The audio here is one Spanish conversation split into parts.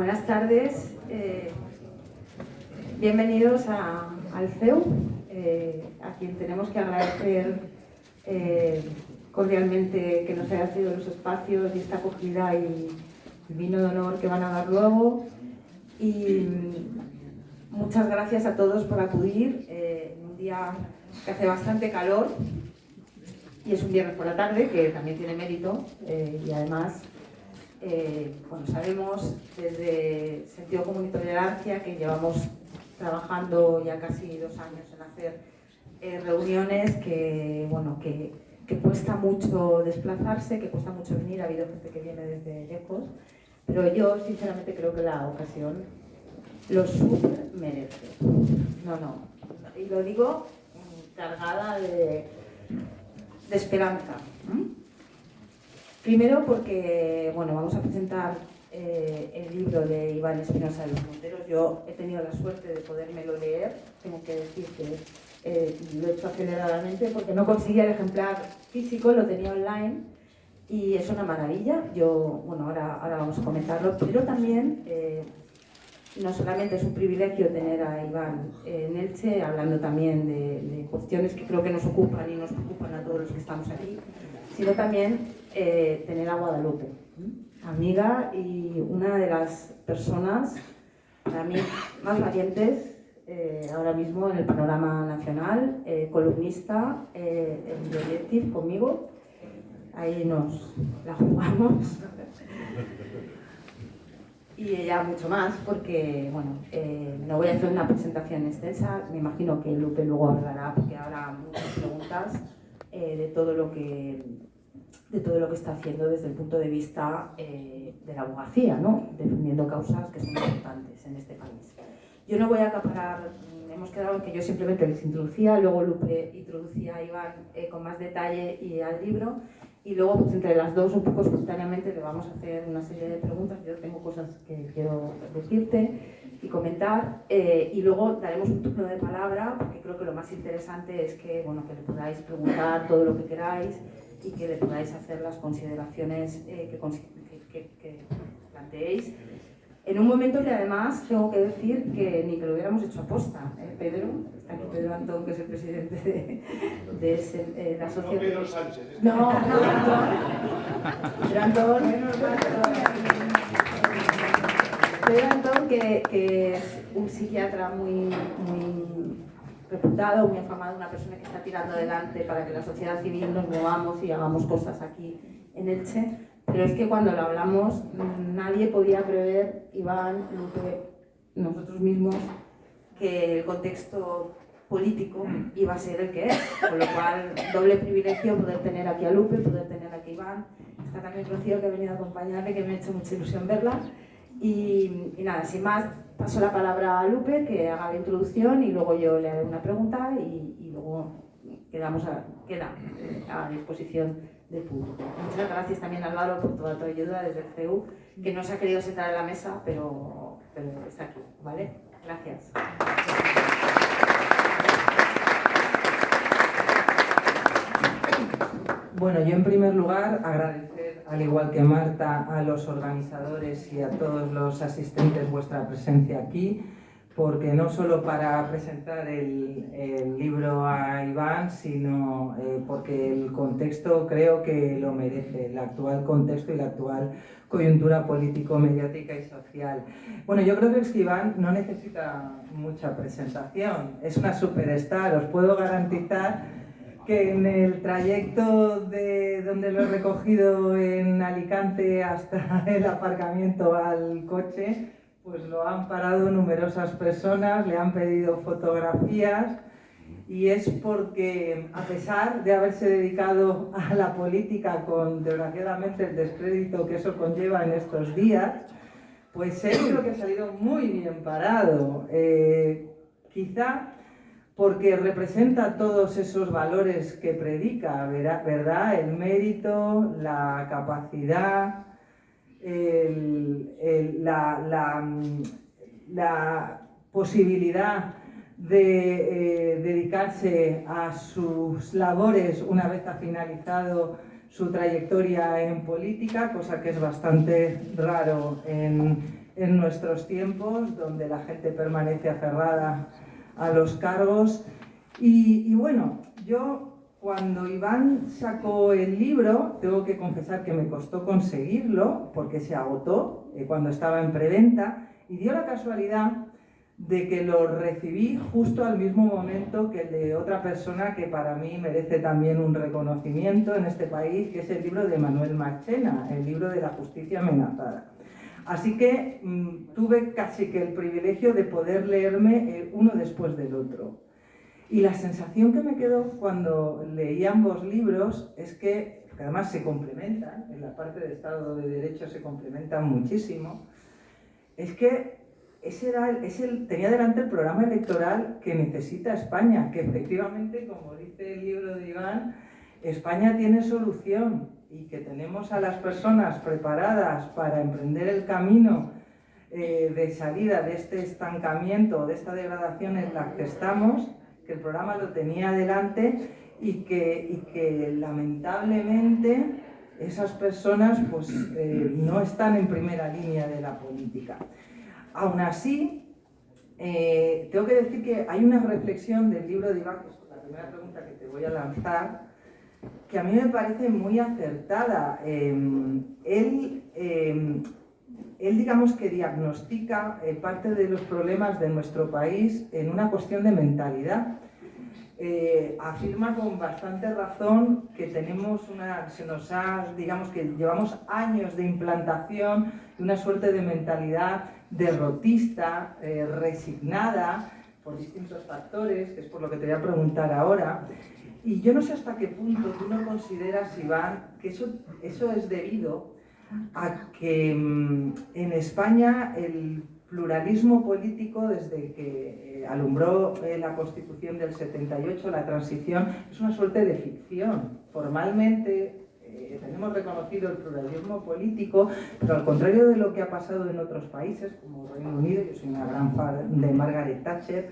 Buenas tardes, bienvenidos al CEU, a quien tenemos que agradecer cordialmente que nos haya cedido los espacios y esta acogida y el vino de honor que van a dar luego. Y muchas gracias a todos por acudir en un día que hace bastante calor y es un viernes por la tarde, que también tiene mérito, y además bueno, sabemos desde Sentido Común y Tolerancia que llevamos trabajando ya casi 2 años en hacer reuniones que, bueno, que cuesta mucho desplazarse, que cuesta mucho venir. Ha habido gente que viene desde lejos, pero yo sinceramente creo que la ocasión lo súper merece. No, y lo digo cargada de esperanza. Primero porque, bueno, vamos a presentar el libro de Iván Espinosa de los Monteros. Yo he tenido la suerte de podérmelo leer. Tengo que decir que lo he hecho aceleradamente porque no conseguía el ejemplar físico, lo tenía online y es una maravilla. Bueno, ahora vamos a comentarlo, pero también no solamente es un privilegio tener a Iván en Elche, hablando también de cuestiones que creo que nos ocupan y nos preocupan a todos los que estamos aquí, sino también tener a Guadalupe, amiga y una de las personas, para mí, más valientes ahora mismo en el panorama nacional, columnista en The Objective conmigo. Ahí nos la jugamos. Y ella mucho más, porque, bueno, no voy a hacer una presentación extensa, me imagino que Lupe luego hablará, porque habrá muchas preguntas de todo lo que está haciendo desde el punto de vista de la abogacía, ¿no? Defendiendo causas que son importantes en este país. Yo no voy a acaparar, hemos quedado en que yo simplemente les introducía, luego Lupe introducía a Iván con más detalle y al libro, y luego pues entre las dos un poco espontáneamente le vamos a hacer una serie de preguntas. Yo tengo cosas que quiero decirte y comentar, y luego daremos un turno de palabra, porque creo que lo más interesante es que, bueno, que le podáis preguntar todo lo que queráis y que le podáis hacer las consideraciones que planteéis. En un momento que además tengo que decir que ni que lo hubiéramos hecho aposta. Pedro, está aquí Pedro Antón, que es el presidente de la asociación. No Pedro Sánchez. No, Pedro Antón. Pedro Antón, que es un psiquiatra muy reputado, muy afamado, una persona que está tirando adelante para que la sociedad civil nos movamos y hagamos cosas aquí en Elche. Pero es que cuando lo hablamos, nadie podía prever, Iván, Lupe, nosotros mismos, que el contexto político iba a ser el que es. Con lo cual, doble privilegio poder tener aquí a Lupe, poder tener aquí a Iván. Está también Rocío, que ha venido a acompañarme, que me ha hecho mucha ilusión verla. Y nada, sin más, paso la palabra a Lupe, que haga la introducción y luego yo le haré una pregunta y luego queda a disposición del público. Muchas gracias también a Álvaro por toda tu ayuda desde el CEU, que no se ha querido sentar en la mesa, pero está aquí, ¿vale? Gracias. Bueno, yo en primer lugar agradecer, al igual que Marta, a los organizadores y a todos los asistentes vuestra presencia aquí, porque no solo para presentar el libro a Iván, sino porque el contexto creo que lo merece, el actual contexto y la actual coyuntura político-mediática y social. Bueno, yo creo que es que Iván no necesita mucha presentación, es una superstar. Os puedo garantizar que en el trayecto de donde lo he recogido en Alicante hasta el aparcamiento al coche, pues lo han parado numerosas personas, le han pedido fotografías, y es porque, a pesar de haberse dedicado a la política con, desgraciadamente, el descrédito que eso conlleva en estos días, pues él creo que ha salido muy bien parado. Quizá porque representa todos esos valores que predica, ¿verdad? El mérito, la capacidad, la posibilidad de dedicarse a sus labores una vez ha finalizado su trayectoria en política, cosa que es bastante raro en en nuestros tiempos, donde la gente permanece aferrada a los cargos. Y bueno, yo cuando Iván sacó el libro, tengo que confesar que me costó conseguirlo, porque se agotó cuando estaba en preventa, y dio la casualidad de que lo recibí justo al mismo momento que el de otra persona que para mí merece también un reconocimiento en este país, que es el libro de Manuel Marchena, el libro de la justicia amenazada. Así que tuve casi que el privilegio de poder leerme uno después del otro. Y la sensación que me quedó cuando leí ambos libros es que además se complementan, en la parte de Estado de Derecho se complementan muchísimo, es que tenía delante el programa electoral que necesita España, que efectivamente, como dice el libro de Iván, España tiene solución y que tenemos a las personas preparadas para emprender el camino de salida de este estancamiento, de esta degradación en la que estamos, que el programa lo tenía delante y que lamentablemente esas personas pues, no están en primera línea de la política. Aún así, tengo que decir que hay una reflexión del libro de Iván, que es la primera pregunta que te voy a lanzar, que a mí me parece muy acertada. Él digamos que diagnostica parte de los problemas de nuestro país en una cuestión de mentalidad. Afirma con bastante razón que digamos que llevamos años de implantación de una suerte de mentalidad derrotista, resignada, por distintos factores, que es por lo que te voy a preguntar ahora. Y yo no sé hasta qué punto tú no consideras, Iván, que eso es debido a que en España el pluralismo político, desde que alumbró la Constitución del 78, la transición, es una suerte de ficción. Formalmente tenemos reconocido el pluralismo político, pero al contrario de lo que ha pasado en otros países, como Reino Unido, yo soy una gran fan de Margaret Thatcher,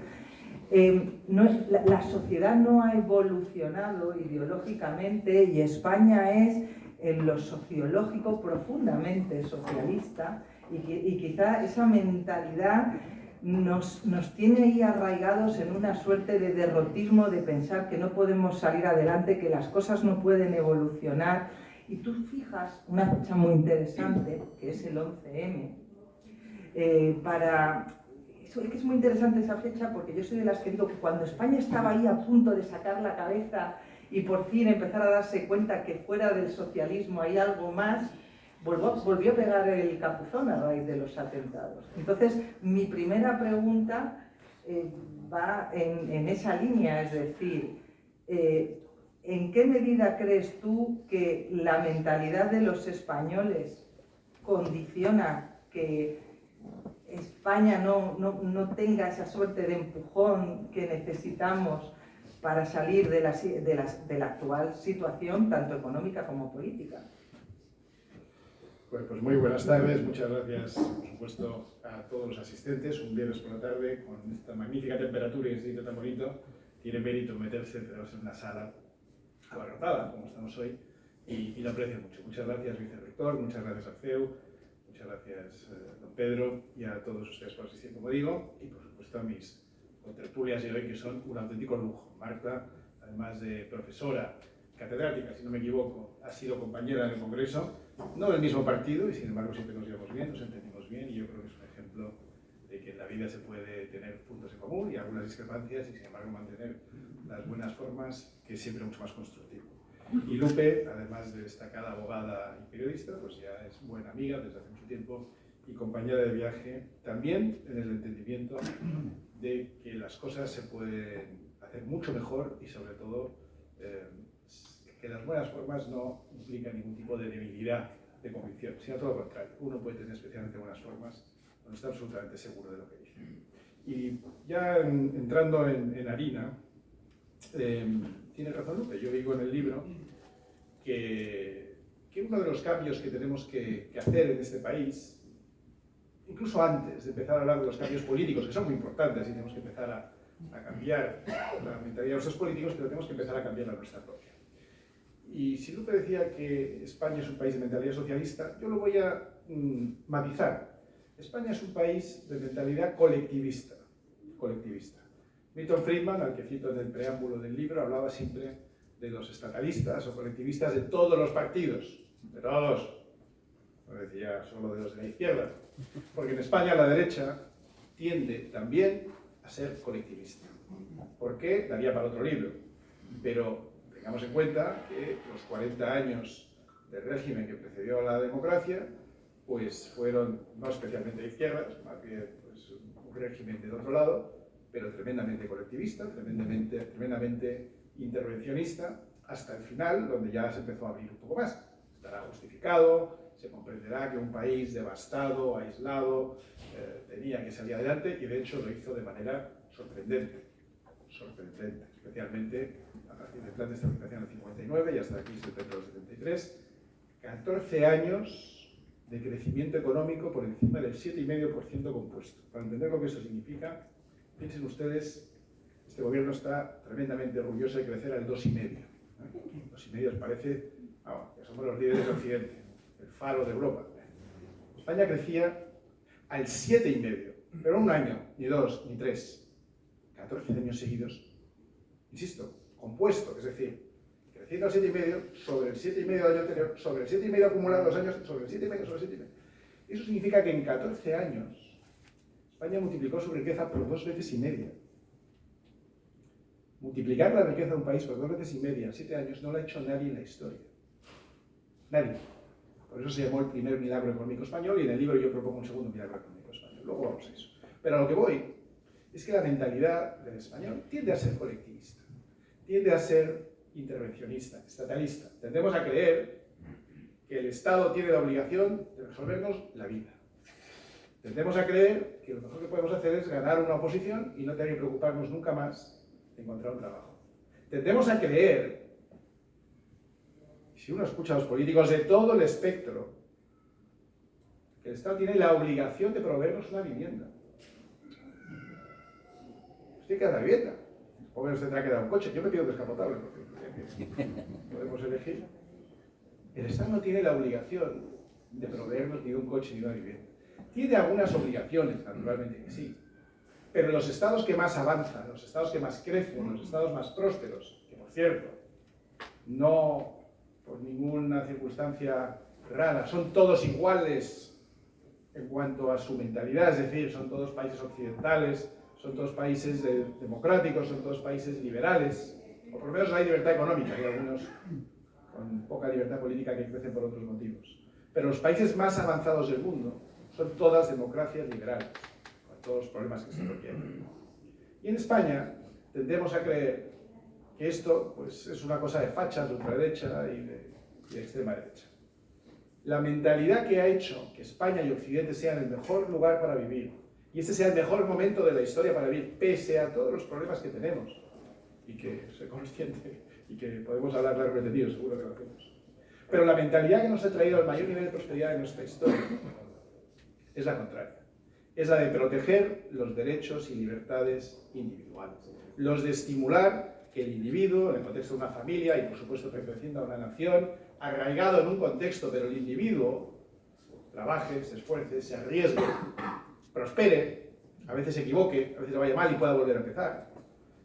la sociedad no ha evolucionado ideológicamente y España es, en lo sociológico, profundamente socialista y quizá esa mentalidad nos tiene ahí arraigados en una suerte de derrotismo, de pensar que no podemos salir adelante, que las cosas no pueden evolucionar. Y tú fijas una fecha muy interesante, que es el 11M, es muy interesante esa fecha porque yo soy de las que digo que cuando España estaba ahí a punto de sacar la cabeza y por fin empezar a darse cuenta que fuera del socialismo hay algo más, volvió a pegar el capuzón a raíz de los atentados. Entonces, mi primera pregunta va en esa línea, es decir, ¿en qué medida crees tú que la mentalidad de los españoles condiciona que España no tenga esa suerte de empujón que necesitamos para salir de la actual situación, tanto económica como política? Bueno, pues muy buenas tardes, muchas gracias, por supuesto, a todos los asistentes. Un viernes por la tarde, con esta magnífica temperatura y este sitio tan bonito, tiene mérito meterse en una sala abarrotada, como estamos hoy, y lo aprecio mucho. Muchas gracias, vicerrector, muchas gracias, Arceu, muchas gracias, don Pedro, y a todos ustedes por asistir, como digo, y por supuesto a mis contertulias de hoy, que son un auténtico lujo. Marta, además de profesora, catedrática, si no me equivoco, ha sido compañera en el Congreso, no del mismo partido, y sin embargo siempre nos llevamos bien, nos entendimos bien, y yo creo que es un ejemplo de que en la vida se puede tener puntos en común y algunas discrepancias, y sin embargo mantener las buenas formas, que es siempre mucho más constructivo. Y Lupe, además de destacada abogada y periodista, pues ya es buena amiga desde hace mucho tiempo y compañera de viaje, también en el entendimiento de que las cosas se pueden hacer mucho mejor y sobre todo que las buenas formas no implican ningún tipo de debilidad de convicción, sino todo lo contrario. Uno puede tener especialmente buenas formas cuando está absolutamente seguro de lo que dice. Y ya entrando en harina, tiene razón Lupe. Yo digo en el libro que uno de los cambios que tenemos que hacer en este país, incluso antes de empezar a hablar de los cambios políticos, que son muy importantes y tenemos que empezar a cambiar la mentalidad de nuestros políticos, pero tenemos que empezar a cambiar la nuestra propia. Y si Lupe decía que España es un país de mentalidad socialista, yo lo voy a matizar. España es un país de mentalidad colectivista. Milton Friedman, al que cito en el preámbulo del libro, hablaba siempre de los estatalistas o colectivistas de todos los partidos, de todos. No decía solo de los de la izquierda, porque en España la derecha tiende también a ser colectivista. ¿Por qué? Daría para otro libro. Pero tengamos en cuenta que los 40 años del régimen que precedió a la democracia, pues fueron no especialmente de izquierdas, más bien pues, un régimen del otro lado, pero tremendamente colectivista, tremendamente intervencionista, hasta el final, donde ya se empezó a abrir un poco más. Estará justificado, se comprenderá que un país devastado, aislado, tenía que salir adelante, y de hecho lo hizo de manera sorprendente, especialmente a partir del plan de estabilización del 59 y hasta la crisis del petróleo del 73, 14 años de crecimiento económico por encima del 7,5% compuesto. Para entender lo que eso significa, piensen ustedes, este gobierno está tremendamente orgulloso de crecer al 2,5%. 2,5% os parece, que somos los líderes de Occidente, el faro de Europa. España crecía al 7,5%, pero no un año, ni dos, ni tres, 14 años seguidos, insisto, compuesto, es decir, creciendo al 7,5% sobre el 7,5% del año anterior, sobre el 7,5% acumulado los años, sobre el 7,5%, sobre el 7,5%. Eso significa que en 14 años España multiplicó su riqueza por 2,5 veces. Multiplicar la riqueza de un país por 2,5 veces en 7 años no lo ha hecho nadie en la historia. Nadie. Por eso se llamó el primer milagro económico español, y en el libro yo propongo un segundo milagro económico español. Luego vamos a eso. Pero a lo que voy es que la mentalidad del español tiende a ser colectivista, tiende a ser intervencionista, estatalista. Tendemos a creer que el Estado tiene la obligación de resolvernos la vida. Tendemos a creer que lo mejor que podemos hacer es ganar una oposición y no tener que preocuparnos nunca más de encontrar un trabajo. Tendemos a creer, si uno escucha a los políticos de todo el espectro, que el Estado tiene la obligación de proveernos una vivienda. Usted queda la vivienda. O menos tendrá que dar un coche. Yo me pido descapotable, porque podemos elegir. El Estado no tiene la obligación de proveernos ni un coche ni una vivienda. Tiene algunas obligaciones, naturalmente que sí. Pero los estados que más avanzan, los estados que más crecen, los estados más prósperos, que por cierto, no por ninguna circunstancia rara, son todos iguales en cuanto a su mentalidad, es decir, son todos países occidentales, son todos países democráticos, son todos países liberales, o por lo menos hay libertad económica, hay algunos con poca libertad política que crecen por otros motivos. Pero los países más avanzados del mundo son todas democracias liberales, con todos los problemas que se requieren. Y en España tendemos a creer que esto pues, es una cosa de fachas, de ultraderecha y de extrema derecha. La mentalidad que ha hecho que España y Occidente sean el mejor lugar para vivir, y este sea el mejor momento de la historia para vivir, pese a todos los problemas que tenemos, y que soy consciente, y que podemos hablar largo y tendido, seguro que lo hacemos. Pero la mentalidad que nos ha traído al mayor nivel de prosperidad de nuestra historia es la contraria. Es la de proteger los derechos y libertades individuales. Los de estimular que el individuo, en el contexto de una familia y por supuesto perteneciendo a una nación, arraigado en un contexto, pero el individuo trabaje, se esfuerce, se arriesgue, prospere, a veces se equivoque, a veces le vaya mal y pueda volver a empezar,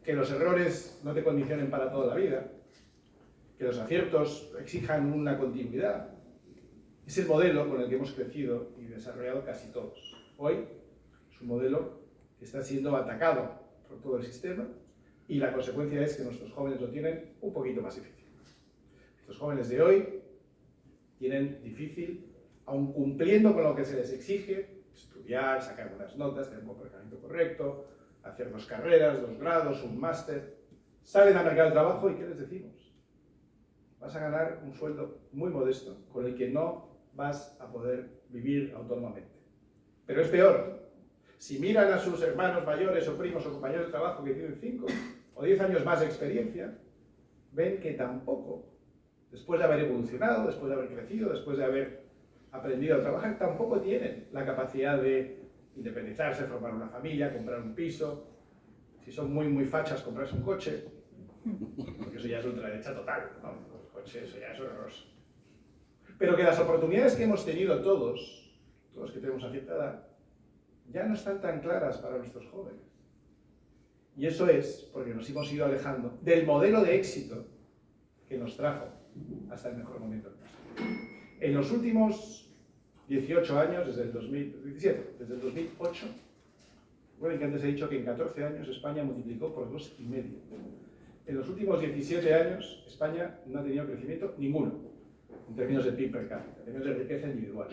que los errores no te condicionen para toda la vida, que los aciertos exijan una continuidad. Es el modelo con el que hemos crecido y desarrollado casi todos. Hoy es un modelo que está siendo atacado por todo el sistema y la consecuencia es que nuestros jóvenes lo tienen un poquito más difícil. Los jóvenes de hoy tienen difícil, aun cumpliendo con lo que se les exige, estudiar, sacar buenas notas, tener un comportamiento correcto, hacer 2 carreras, 2 grados, un máster, salen al mercado de trabajo y ¿qué les decimos? Vas a ganar un sueldo muy modesto con el que no vas a poder vivir autónomamente. Pero es peor. Si miran a sus hermanos mayores o primos o compañeros de trabajo que tienen 5 o 10 años más de experiencia, ven que tampoco, después de haber evolucionado, después de haber crecido, después de haber aprendido a trabajar, tampoco tienen la capacidad de independizarse, formar una familia, comprar un piso, si son muy fachas, comprarse un coche, porque eso ya es ultraderecha total, ¿no? El coche, eso ya es horroroso. Pero que las oportunidades que hemos tenido todos que tenemos a cierta edad, ya no están tan claras para nuestros jóvenes. Y eso es porque nos hemos ido alejando del modelo de éxito que nos trajo hasta el mejor momento de nuestra vida. En los últimos 18 años, desde el 2017, desde el 2008, recuerden que antes he dicho que en 14 años España multiplicó por 2,5. En los últimos 17 años España no ha tenido crecimiento ninguno, en términos de PIB per cápita, en términos de riqueza individual.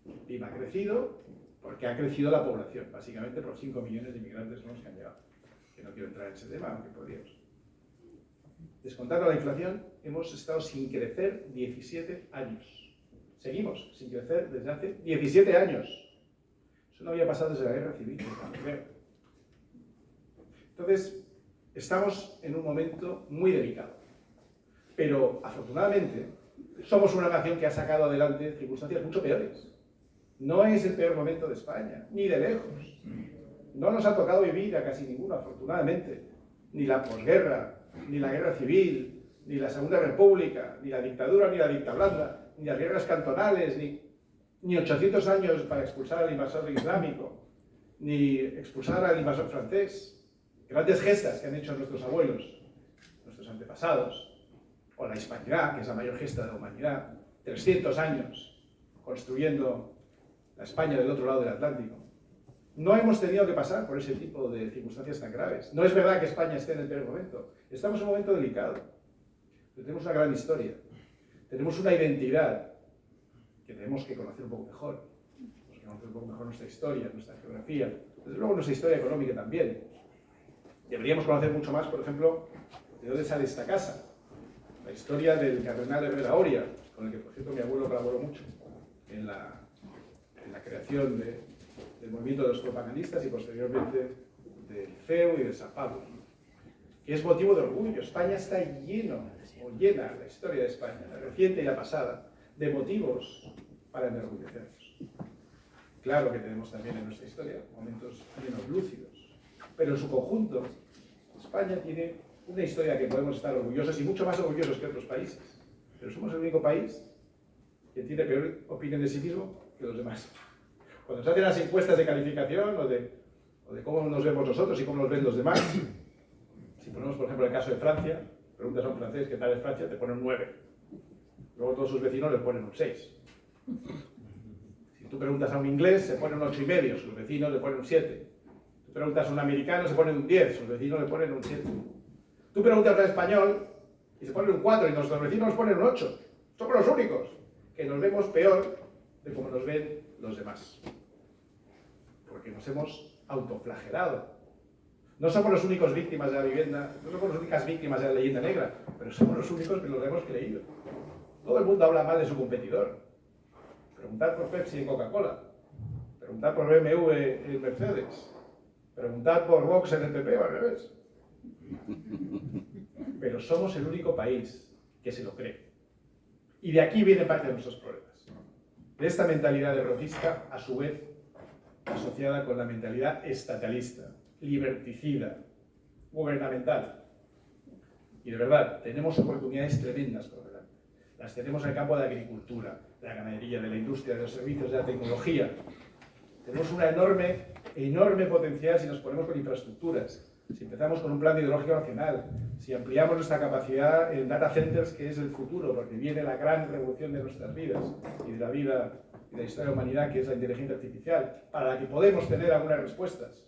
El PIB ha crecido porque ha crecido la población, básicamente por 5 millones de inmigrantes nuevos que han llegado. Que no quiero entrar en ese tema, aunque podríamos. Descontando la inflación, hemos estado sin crecer 17 años. Seguimos sin crecer desde hace 17 años. Eso no había pasado desde la guerra civil, creo. Entonces, estamos en un momento muy delicado. Pero, afortunadamente, somos una nación que ha sacado adelante circunstancias mucho peores. No es el peor momento de España, ni de lejos. No nos ha tocado vivir a casi ninguno, afortunadamente. Ni la posguerra, ni la guerra civil, ni la Segunda República, ni la dictadura, ni la dictablanda, ni las guerras cantonales, ni 800 años para expulsar al invasor islámico, ni expulsar al invasor francés. Grandes gestas que han hecho nuestros abuelos, nuestros antepasados, o la hispanidad, que es la mayor gesta de la humanidad, 300 años construyendo la España del otro lado del Atlántico. No hemos tenido que pasar por ese tipo de circunstancias tan graves. No es verdad que España esté en el peor momento. Estamos en un momento delicado. Pero tenemos una gran historia. Tenemos una identidad que tenemos que conocer un poco mejor. Tenemos que conocer un poco mejor nuestra historia, nuestra geografía. Desde luego nuestra historia económica también. Deberíamos conocer mucho más, por ejemplo, de dónde sale esta casa. La historia del cardenal Herrera Oria, con el que, por cierto, mi abuelo colaboró mucho en la creación del movimiento de los propagandistas y posteriormente del CEU y de San Pablo, que es motivo de orgullo. España está llena, la historia de España, la reciente y la pasada, de motivos para enorgullecernos. Claro que tenemos también en nuestra historia momentos menos lúcidos, pero en su conjunto, España tiene una historia que podemos estar orgullosos y mucho más orgullosos que otros países, pero somos el único país que tiene peor opinión de sí mismo que los demás. Cuando se hacen las encuestas de calificación o de cómo nos vemos nosotros y cómo nos ven los demás, si ponemos, por ejemplo, el caso de Francia, preguntas a un francés qué tal es Francia, te ponen un 9. Luego todos sus vecinos les ponen un 6. Si tú preguntas a un inglés, se pone un 8,5, sus vecinos le ponen un 7. Tú preguntas a un americano, se pone un 10, sus vecinos le ponen un 7. Tú preguntas a un español y se pone un 4 y nuestros vecinos nos ponen un 8. Somos los únicos que nos vemos peor de cómo nos ven los demás. Porque nos hemos autoflagelado. No somos los únicos víctimas de la vivienda, no somos las únicas víctimas de la leyenda negra, pero somos los únicos que nos lo hemos creído. Todo el mundo habla mal de su competidor. Preguntar por Pepsi y Coca-Cola. Preguntar por BMW y Mercedes. Preguntar por Vox en el PP o al revés. Pero somos el único país que se lo cree. Y de aquí viene parte de nuestros problemas. De esta mentalidad derrotista, a su vez, asociada con la mentalidad estatalista, liberticida, gubernamental. Y de verdad, tenemos oportunidades tremendas por delante. Las tenemos en el campo de la agricultura, de la ganadería, de la industria, de los servicios, de la tecnología. Tenemos una enorme potencial si nos ponemos con infraestructuras, si empezamos con un plan ideológico nacional, si ampliamos nuestra capacidad en data centers, que es el futuro, porque viene la gran revolución de nuestras vidas y de la vida y de la historia de la humanidad, que es la inteligencia artificial, para la que podemos tener algunas respuestas.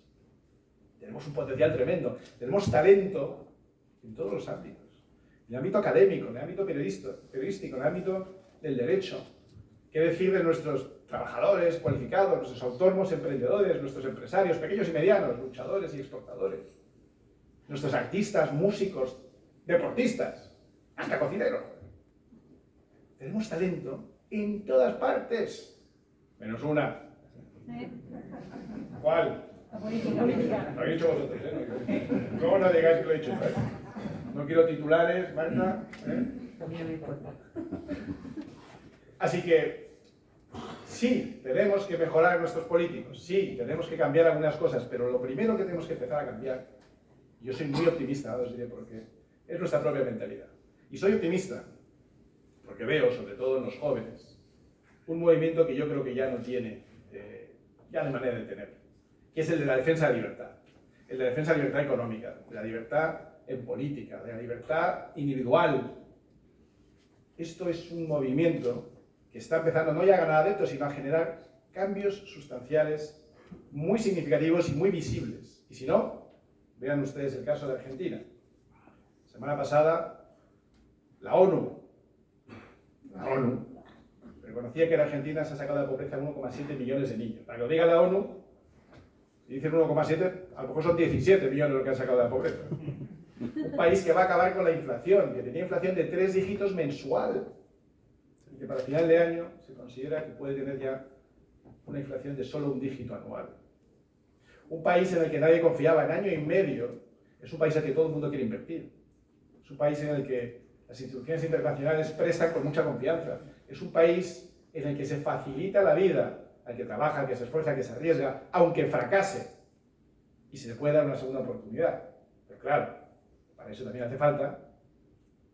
Tenemos un potencial tremendo, tenemos talento en todos los ámbitos. En el ámbito académico, en el ámbito periodístico, en el ámbito del derecho. ¿Qué decir de nuestros trabajadores cualificados, nuestros autónomos emprendedores, nuestros empresarios pequeños y medianos, luchadores y exportadores? Nuestros artistas, músicos, deportistas, hasta cocineros. Tenemos talento en todas partes, menos una. ¿Cuál? La política americana. Lo habéis dicho vosotros, ¿eh? Luego no digáis que lo he dicho, ¿eh? No quiero titulares, Marta. También me importa. Así que, sí, tenemos que mejorar nuestros políticos, sí, tenemos que cambiar algunas cosas, pero lo primero que tenemos que empezar a cambiar, yo soy muy optimista, ahora os diré por qué, es nuestra propia mentalidad. Y soy optimista porque veo, sobre todo en los jóvenes, un movimiento que yo creo que ya no tiene, ya no hay manera de tener. que es el de la defensa de la libertad. El de la defensa de la libertad económica, de la libertad en política, de la libertad individual. Esto es un movimiento que está empezando no ya a ganar adeptos, sino a generar cambios sustanciales muy significativos y muy visibles. Y si no, vean ustedes el caso de Argentina. La semana pasada, la ONU reconocía que en Argentina se ha sacado de la pobreza 1,7 millones de niños. Para que lo diga la ONU, si dicen 1,7, a lo mejor son 17 millones los que han sacado de la pobreza. Un país que va a acabar con la inflación, que tenía inflación de 3 dígitos mensual, y que para final de año se considera que puede tener ya una inflación de solo un dígito anual. Un país en el que nadie confiaba en año y medio, es un país al que todo el mundo quiere invertir. Es un país en el que las instituciones internacionales prestan con mucha confianza. Es un país en el que se facilita la vida al que trabaja, al que se esfuerza, al que se arriesga, aunque fracase, y se le puede dar una segunda oportunidad. Pero claro, para eso también hace falta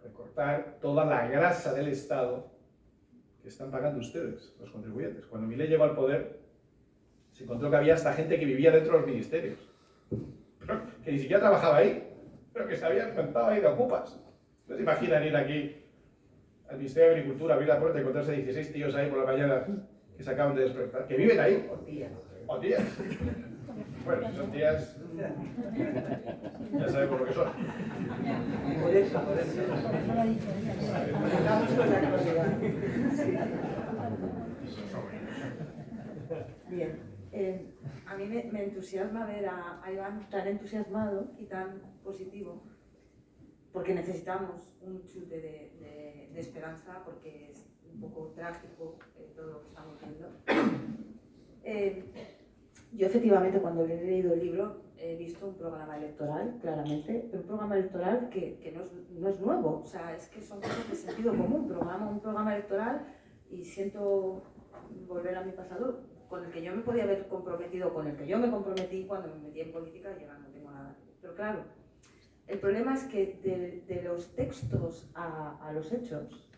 recortar toda la grasa del Estado que están pagando ustedes, los contribuyentes. Cuando Milei llegó al poder, se encontró que había hasta gente que vivía dentro de los ministerios, pero que ni siquiera trabajaba ahí, pero que se habían plantado ahí de ocupas. ¿No se imaginan ir aquí al Ministerio de Agricultura, abrir la puerta y encontrarse 16 tíos ahí por la mañana que se acaban de despertar, que viven ahí? Por días. O tías. Bueno, si son tías, ya sabemos lo que son. Por eso. Estamos con la actualidad. Bien. A mí me entusiasma ver a Iván tan entusiasmado y tan positivo, porque necesitamos un chute de esperanza, porque es un poco trágico todo lo que estamos viendo. Yo efectivamente cuando he leído el libro he visto un programa electoral, claramente, pero un programa electoral que no es nuevo, o sea, es que son cosas de sentido común, un programa electoral, y siento volver a mi pasado, con el que yo me podía haber comprometido, con el que yo me comprometí cuando me metí en política, y ahora no tengo nada. Pero claro, el problema es que de los textos a los hechos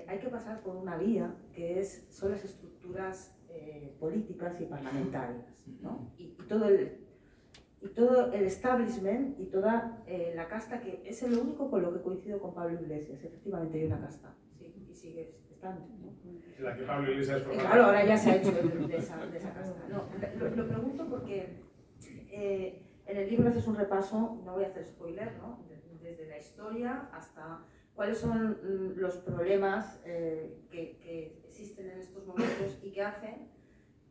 hay que pasar por una vía que son las estructuras políticas y parlamentarias, ¿no? Y todo el establishment y toda la casta, que es lo único con lo que coincido con Pablo Iglesias. Efectivamente hay una casta, sí, y sigue estando, ¿no? La que Pablo Iglesias formaba. Claro, ahora ya se ha hecho de esa casta. No, lo pregunto porque en el libro haces un repaso, no voy a hacer spoiler, ¿no? Desde la historia hasta cuáles son los problemas que existen en estos momentos y que hacen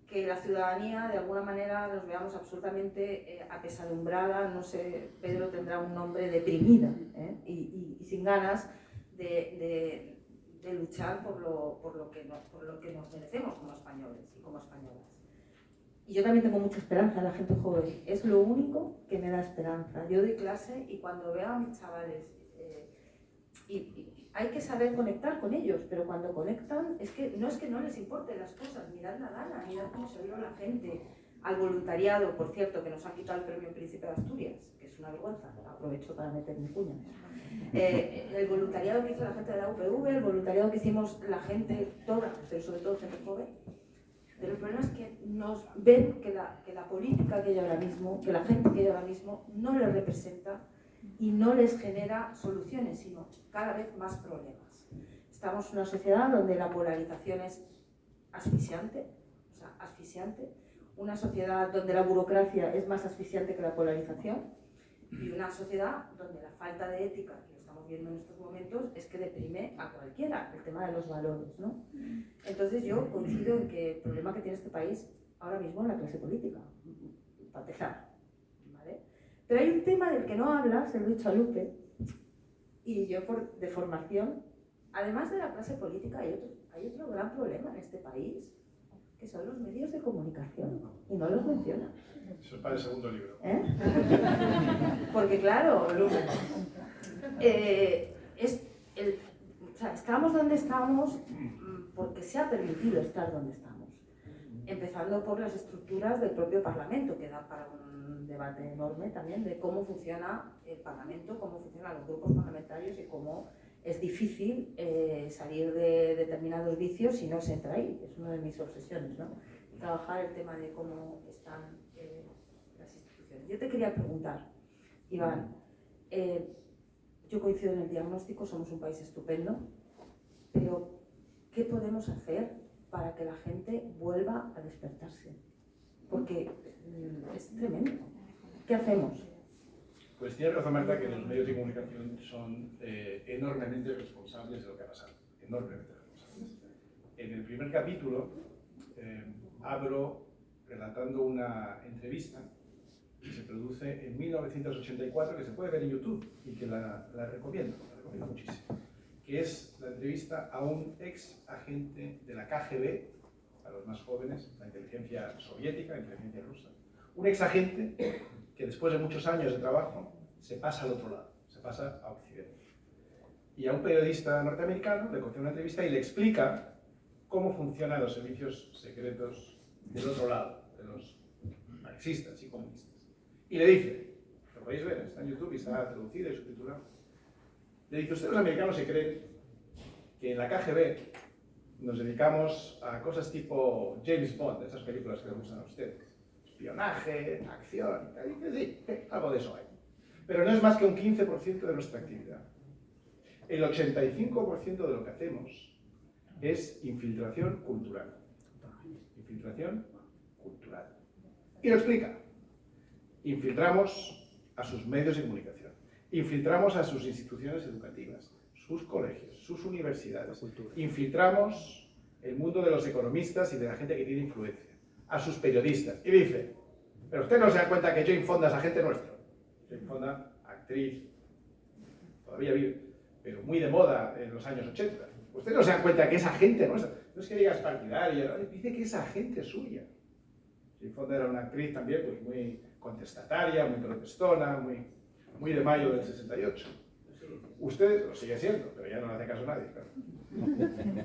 que la ciudadanía de alguna manera nos veamos absolutamente apesadumbrada, no sé, Pedro tendrá un nombre, deprimida, y sin ganas de luchar por lo que nos merecemos como españoles y como españolas. Y yo también tengo mucha esperanza en la gente joven, es lo único que me da esperanza. Yo doy clase y cuando veo a mis chavales, y hay que saber conectar con ellos, pero cuando conectan es que no les importen las cosas, mirad la gana, mirad cómo se vio la gente, al voluntariado, por cierto, que nos han quitado el premio Príncipe de Asturias, que es una vergüenza, aprovecho para meter mi cuña. El voluntariado que hizo la gente de la UPV, el voluntariado que hicimos la gente toda, pero sobre todo gente joven. Pero el problema es que nos ven que la política que hay ahora mismo, que la gente que hay ahora mismo no les representa y no les genera soluciones, sino cada vez más problemas. Estamos en una sociedad donde la polarización es asfixiante, una sociedad donde la burocracia es más asfixiante que la polarización, y una sociedad donde la falta de ética, que lo estamos viendo en estos momentos, es que deprime a cualquiera, el tema de los valores, ¿no? Entonces yo coincido en que el problema que tiene este país ahora mismo es la clase política, para empezar, ¿vale? Pero hay un tema del que no hablas, se lo he dicho a Lupe, y yo de formación, además de la clase política, hay otro gran problema en este país, que son los medios de comunicación, y no los mencionas. Eso es para el segundo libro. Porque claro, estamos donde estamos porque se ha permitido estar donde estamos. Empezando por las estructuras del propio Parlamento, que da para un debate enorme también de cómo funciona el Parlamento, cómo funcionan los grupos parlamentarios y cómo es difícil salir de determinados vicios si no se entra ahí. Es una de mis obsesiones, ¿no? Trabajar el tema de cómo están las instituciones. Yo te quería preguntar, Iván, yo coincido en el diagnóstico, somos un país estupendo, pero ¿qué podemos hacer para que la gente vuelva a despertarse? Porque es tremendo. ¿Qué hacemos? Pues tiene razón Marta que los medios de comunicación son enormemente responsables de lo que ha pasado. Enormemente responsables. En el primer capítulo abro relatando una entrevista que se produce en 1984, que se puede ver en YouTube y que la recomiendo muchísimo, que es la entrevista a un ex agente de la KGB, a los más jóvenes, la inteligencia soviética, la inteligencia rusa, un ex agente que después de muchos años de trabajo se pasa al otro lado, se pasa a Occidente. Y a un periodista norteamericano le concede una entrevista y le explica cómo funcionan los servicios secretos del otro lado, de los marxistas y comunistas. Y le dice, lo podéis ver, está en YouTube y está traducido y subtitulado, le dice, ustedes los americanos se creen que en la KGB nos dedicamos a cosas tipo James Bond, esas películas que les gustan a ustedes, espionaje, acción, y sí, algo de eso hay. Pero no es más que un 15% de nuestra actividad. El 85% de lo que hacemos es infiltración cultural. Infiltración cultural. Y lo explica. Infiltramos a sus medios de comunicación, infiltramos a sus instituciones educativas, sus colegios, sus universidades, infiltramos el mundo de los economistas y de la gente que tiene influencia, a sus periodistas. Y dice, pero usted no se da cuenta que Jane Fonda es agente nuestro. Jane Fonda, actriz, todavía vive, pero muy de moda en los años 80. Usted no se da cuenta que es agente nuestra. No es que digas partidaria, ¿no? Dice que es agente suya. Jane Fonda era una actriz también pues, muy contestataria, muy protestona, muy de mayo del 68. Ustedes, lo sigue siendo, pero ya no le hace caso a nadie, claro.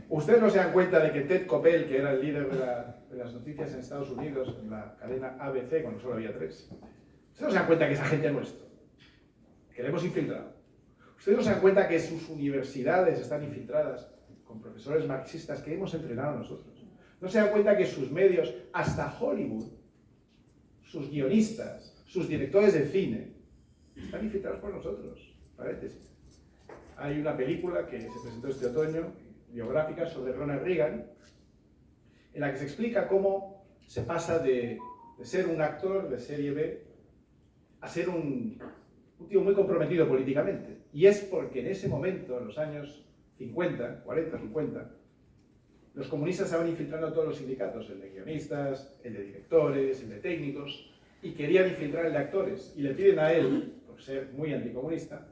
Ustedes no se dan cuenta de que Ted Koppel, que era el líder de las noticias en Estados Unidos, en la cadena ABC, cuando solo había 3, ustedes no se dan cuenta que es agente nuestro, que le hemos infiltrado. Ustedes no se dan cuenta que sus universidades están infiltradas con profesores marxistas que hemos entrenado nosotros. No se dan cuenta que sus medios, hasta Hollywood, sus guionistas, sus directores de cine, están infiltrados por nosotros. Paréntesis. Hay una película que se presentó este otoño, biográfica, sobre Ronald Reagan, en la que se explica cómo se pasa de ser un actor de serie B a ser un tío muy comprometido políticamente. Y es porque en ese momento, en los años 50, 40, 50, los comunistas estaban infiltrando a todos los sindicatos, el de guionistas, el de directores, el de técnicos, y querían infiltrar el de actores. Y le piden a él, por ser muy anticomunista,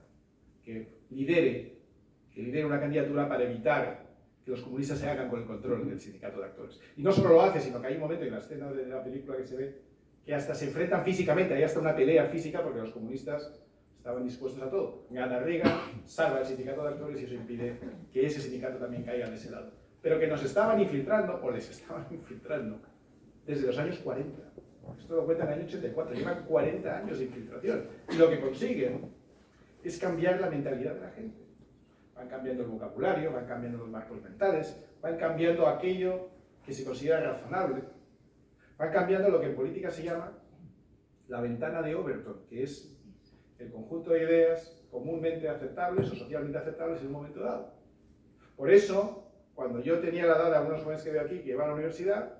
que lidere una candidatura para evitar que los comunistas se hagan con el control del sindicato de actores. Y no solo lo hace, sino que hay un momento en la escena de la película que se ve que hasta se enfrentan físicamente, hay hasta una pelea física porque los comunistas estaban dispuestos a todo. Gana Reagan, salva el sindicato de actores y eso impide que ese sindicato también caiga de ese lado. Pero que nos estaban infiltrando, o les estaban infiltrando, desde los años 40. Esto lo cuenta en el año 84, llevan 40 años de infiltración. Y lo que consiguen es cambiar la mentalidad de la gente. Van cambiando el vocabulario, van cambiando los marcos mentales, van cambiando aquello que se considera razonable, van cambiando lo que en política se llama la ventana de Overton, que es el conjunto de ideas comúnmente aceptables o socialmente aceptables en un momento dado. Por eso, cuando yo tenía la edad de algunos jóvenes que veo aquí que iban a la universidad,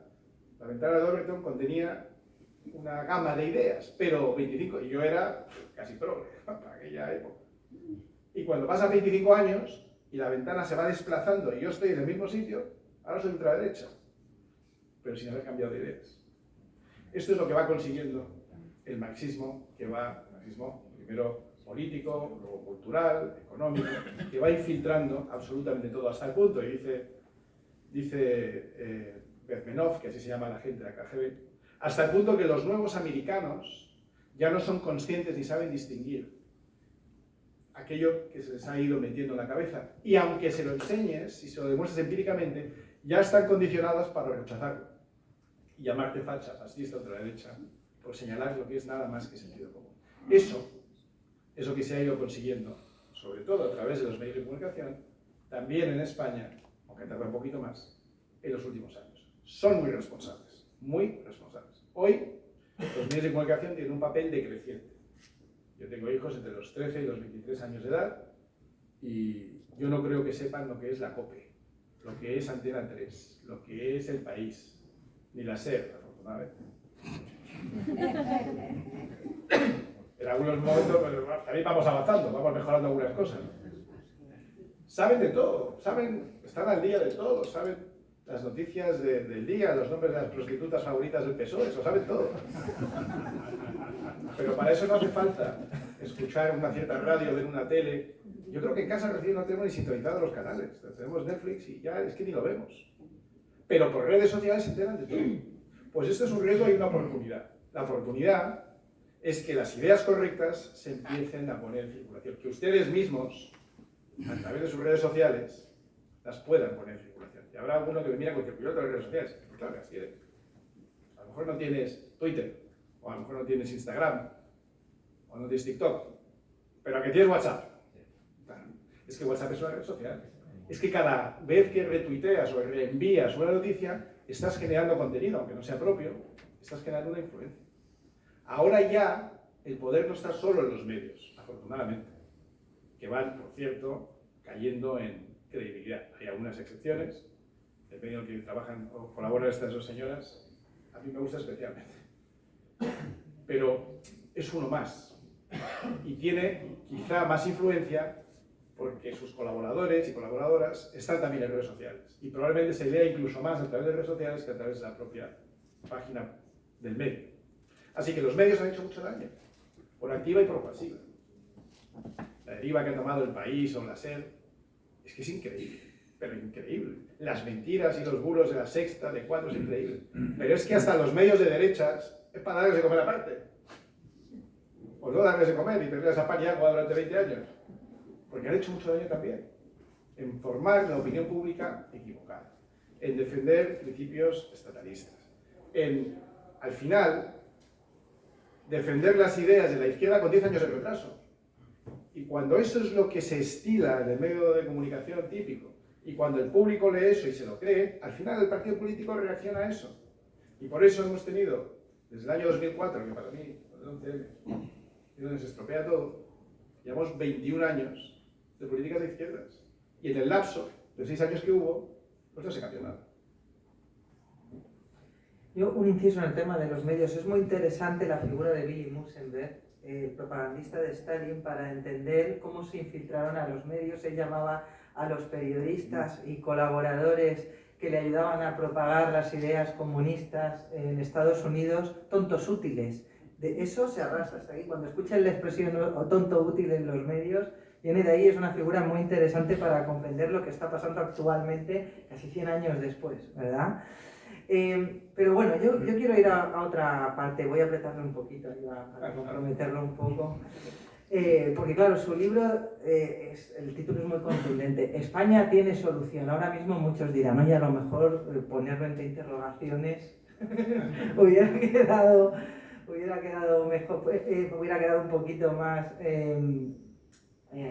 la ventana de Overton contenía una gama de ideas, pero 25, y yo era casi progre para aquella época. Y cuando pasan 25 años y la ventana se va desplazando y yo estoy en el mismo sitio, ahora soy ultraderecha, pero sin haber cambiado de ideas. Esto es lo que va consiguiendo el marxismo, marxismo primero político, luego cultural, económico, que va infiltrando absolutamente todo hasta el punto, y dice Bermenov, que así se llama la gente de la KGB, hasta el punto que los nuevos americanos ya no son conscientes ni saben distinguir aquello que se les ha ido metiendo en la cabeza. Y aunque se lo enseñes y se lo demuestres empíricamente, ya están condicionados para rechazarlo. Y llamarte facha, fascista, ultraderecha, por señalar lo que es nada más que sentido común. Eso es lo que se ha ido consiguiendo, sobre todo a través de los medios de comunicación, también en España, aunque tarda un poquito más, en los últimos años. Son muy responsables, muy responsables. Hoy, los medios de comunicación tienen un papel decreciente. Yo tengo hijos entre los 13 y los 23 años de edad y yo no creo que sepan lo que es la COPE, lo que es Antena 3, lo que es El País, ni la SER, afortunadamente. En algunos momentos también vamos avanzando, vamos mejorando algunas cosas. Saben de todo, están al día de todo, saben las noticias del día, los nombres de las prostitutas favoritas del PSOE, eso saben todo. Pero para eso no hace falta escuchar una cierta radio, ver una tele. Yo creo que en casa recién no tenemos ni sintonizados los canales, tenemos Netflix y ya es que ni lo vemos. Pero por redes sociales se enteran de todo. Pues esto es un riesgo y una oportunidad. La oportunidad es que las ideas correctas se empiecen a poner en circulación, que ustedes mismos, a través de sus redes sociales, las puedan poner en circulación. Y habrá alguno que me mira con que piloto de redes sociales. Pues claro que las tiene. A lo mejor no tienes Twitter, o a lo mejor no tienes Instagram, o no tienes TikTok, pero a que tienes WhatsApp. Claro. Es que WhatsApp es una red social. Es que cada vez que retuiteas o reenvías una noticia, estás generando contenido, aunque no sea propio, estás generando una influencia. Ahora ya el poder no está solo en los medios, afortunadamente, que van, por cierto, cayendo en credibilidad. Hay algunas excepciones, el medio en el que trabajan o colaboran estas dos señoras, a mí me gusta especialmente. Pero es uno más y tiene quizá más influencia porque sus colaboradores y colaboradoras están también en redes sociales y probablemente se lea incluso más a través de redes sociales que a través de la propia página del medio. Así que los medios han hecho mucho daño, por activa y por pasiva. La deriva que ha tomado El País o la SER es que es increíble, pero increíble. Las mentiras y los bulos de La Sexta, de Cuatro, es increíble. Pero es que hasta los medios de derechas es para darles de comer aparte. O no darles de comer y tenerles a pan y agua durante 20 años. Porque han hecho mucho daño también en formar la opinión pública equivocada, en defender principios estatalistas, en, al final, defender las ideas de la izquierda con 10 años de retraso. Y cuando eso es lo que se estila en el medio de comunicación típico, y cuando el público lee eso y se lo cree, al final el partido político reacciona a eso. Y por eso hemos tenido, desde el año 2004, que para mí, el 11M, es donde se estropea todo, llevamos 21 años de políticas de izquierdas. Y en el lapso de 6 años que hubo, pues no se cambió nada. Yo, un inciso en el tema de los medios. Es muy interesante la figura de Billy Musenberg, propagandista de Stalin, para entender cómo se infiltraron a los medios. Él llamaba a los periodistas y colaboradores que le ayudaban a propagar las ideas comunistas en Estados Unidos tontos útiles. De eso se arrastra hasta aquí. Cuando escuchan la expresión o tonto útil en los medios, viene de ahí. Es una figura muy interesante para comprender lo que está pasando actualmente, casi 100 años después, ¿verdad? Pero bueno, yo quiero ir a otra parte. Voy a apretarlo un poquito, a comprometerlo un poco. Porque claro, su libro, el título es muy contundente. España tiene solución. Ahora mismo muchos dirán, oye, a lo mejor ponerlo entre interrogaciones hubiera quedado mejor, hubiera quedado un poquito más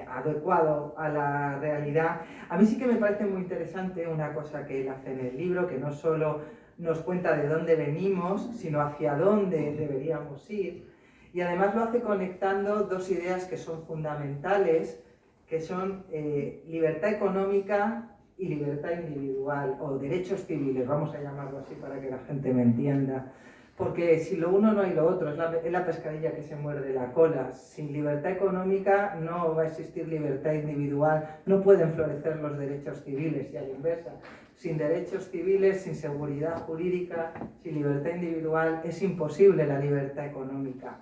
adecuado a la realidad. A mí sí que me parece muy interesante una cosa que él hace en el libro, que no solo nos cuenta de dónde venimos, sino hacia dónde deberíamos ir. Y además lo hace conectando dos ideas que son fundamentales, que son libertad económica y libertad individual, o derechos civiles, vamos a llamarlo así para que la gente me entienda. Porque si lo uno no hay lo otro, es la pescadilla que se muerde la cola. Sin libertad económica no va a existir libertad individual, no pueden florecer los derechos civiles, y a la inversa. Sin derechos civiles, sin seguridad jurídica, sin libertad individual, es imposible la libertad económica.